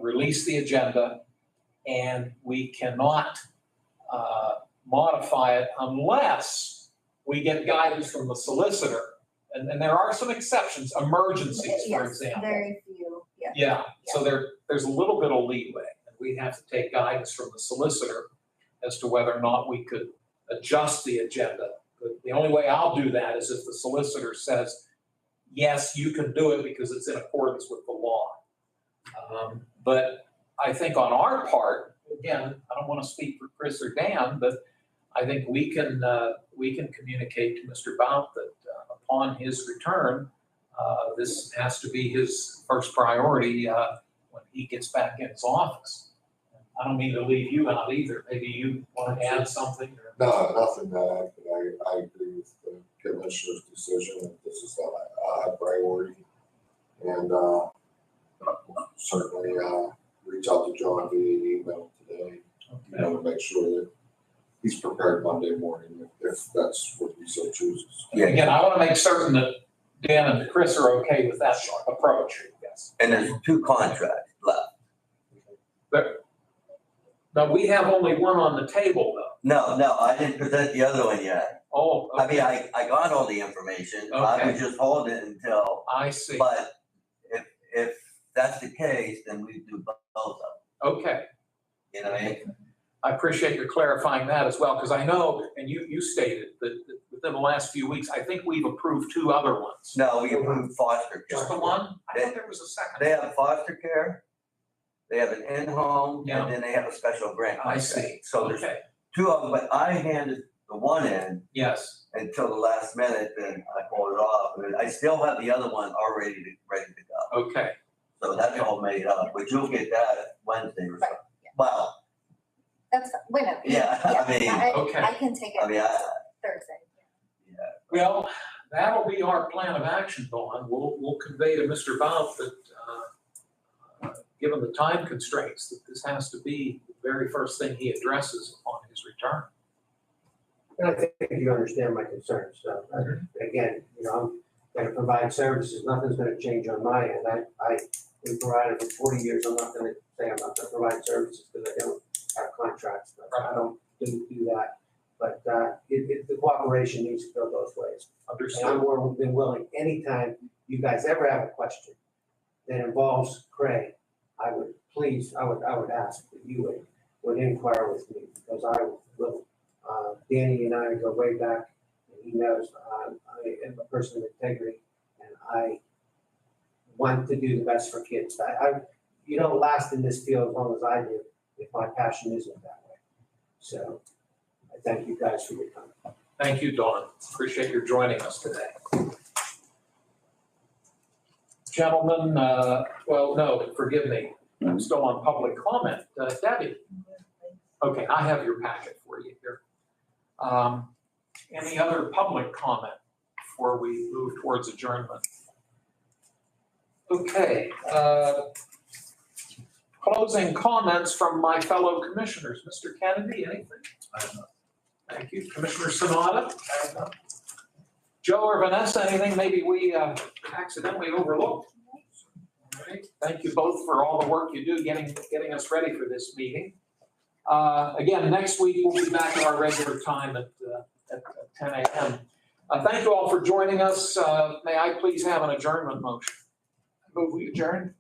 release the agenda, and we cannot modify it unless we get guidance from the solicitor. And there are some exceptions, emergencies, for Yes, example. very few, yeah. Yeah, so there's a little bit of leeway, and we have to take guidance from the solicitor as to whether or not we could adjust the agenda. The only way I'll do that is if the solicitor says, yes, you can do it because it's in accordance with the law. But I think on our part, again, I don't want to speak for Chris or Dan, but I think we can communicate to Mr. Bout that upon his return, this has to be his first priority when he gets back in his office. I don't mean to leave you out either. Maybe you want to add something? Or... No, nothing to add, but I agree with the commissioner's decision that this is a high priority. And certainly reach out to John via email today, to make sure that he's prepared Monday morning if that's what he so chooses. Yeah, again, I want to make certain that Dan and Chris are okay with that approach. Yes. And there's 2 contracts left. But we have only one on the table, though. No, I didn't present the other one yet. Oh, okay. I mean, I got all the information. I Okay. was just holding it until, I see. but if that's the case, then we do both of them. Okay. You know what I mean? I appreciate your clarifying that as well, because I know, and you stated that within the last few weeks, I think we've approved 2 other ones. No, we approved foster care. Just the one? I thought there was a second. They have foster care, they have an in-home, Yeah. and then they have a special grant. I contract. see. So there's Okay. 2 of them, but I handed the one in Yes. until the last minute, and I pulled it off. And I still have the other one already ready to go. Okay. So that's all made up, but you'll get that Wednesday or something. Yeah. Well, That's, whenever. Yeah, I mean, okay. I can take I it mean, Thursday. yeah. Well, that'll be our plan of action, Dawn. We'll convey to Mr. Bout that, given the time constraints, that this has to be the very first thing he addresses upon his return. And I think you understand my concerns. So again, I'm going to provide services. Nothing's going to change on my end. We've provided for 40 years. I'm not going to say I'm not going to provide services because I don't have contracts. I don't do that. But the cooperation needs to go both ways. And Understood. I'm more than willing, anytime you guys ever have a question that involves Craig, I would ask that you would inquire with me, because I will. Danny and I go way back, and he knows I am a person of integrity, and I want to do the best for kids. You don't last in this field as long as I do if my passion isn't that way. So I thank you guys for your time. Thank you, Dawn. Appreciate your joining us today. Gentlemen, well, no, forgive me. I'm still on public comment. Debbie? Okay, I have your packet for you here. Any other public comment before we move towards adjournment? Okay, closing comments from my fellow commissioners. Mr. Kennedy, anything? I have none. Thank you. Commissioner Sanada? Joe or Vanessa, anything maybe we accidentally overlooked? All right. Thank you both for all the work you do getting us ready for this meeting. Again, next week we'll be back at our regular time at 10 a.m. Thank you all for joining us. May I please have an adjournment motion? Move we adjourn.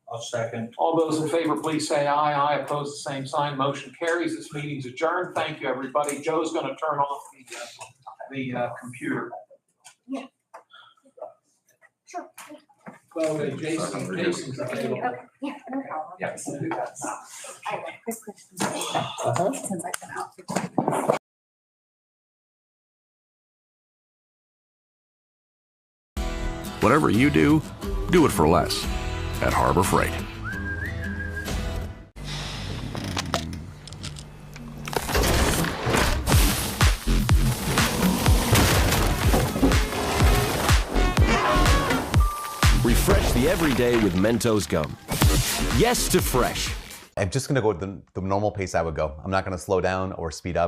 I'll second. All those in favor, please say aye. Aye. Opposed, the same sign. Motion carries. This meeting's adjourned. Thank you, everybody. Joe's going to turn off the computer. Yeah. Sure. Well, Jason's available. Okay, yeah, no problem. Yeah, we'll do that. I have a quick question. Since I've been out for 2 weeks. Whatever you do it for less at Harbor Freight. Refresh the everyday with Mentos gum. Yes to fresh. I'm just going to go at the normal pace I would go. I'm not going to slow down or speed up.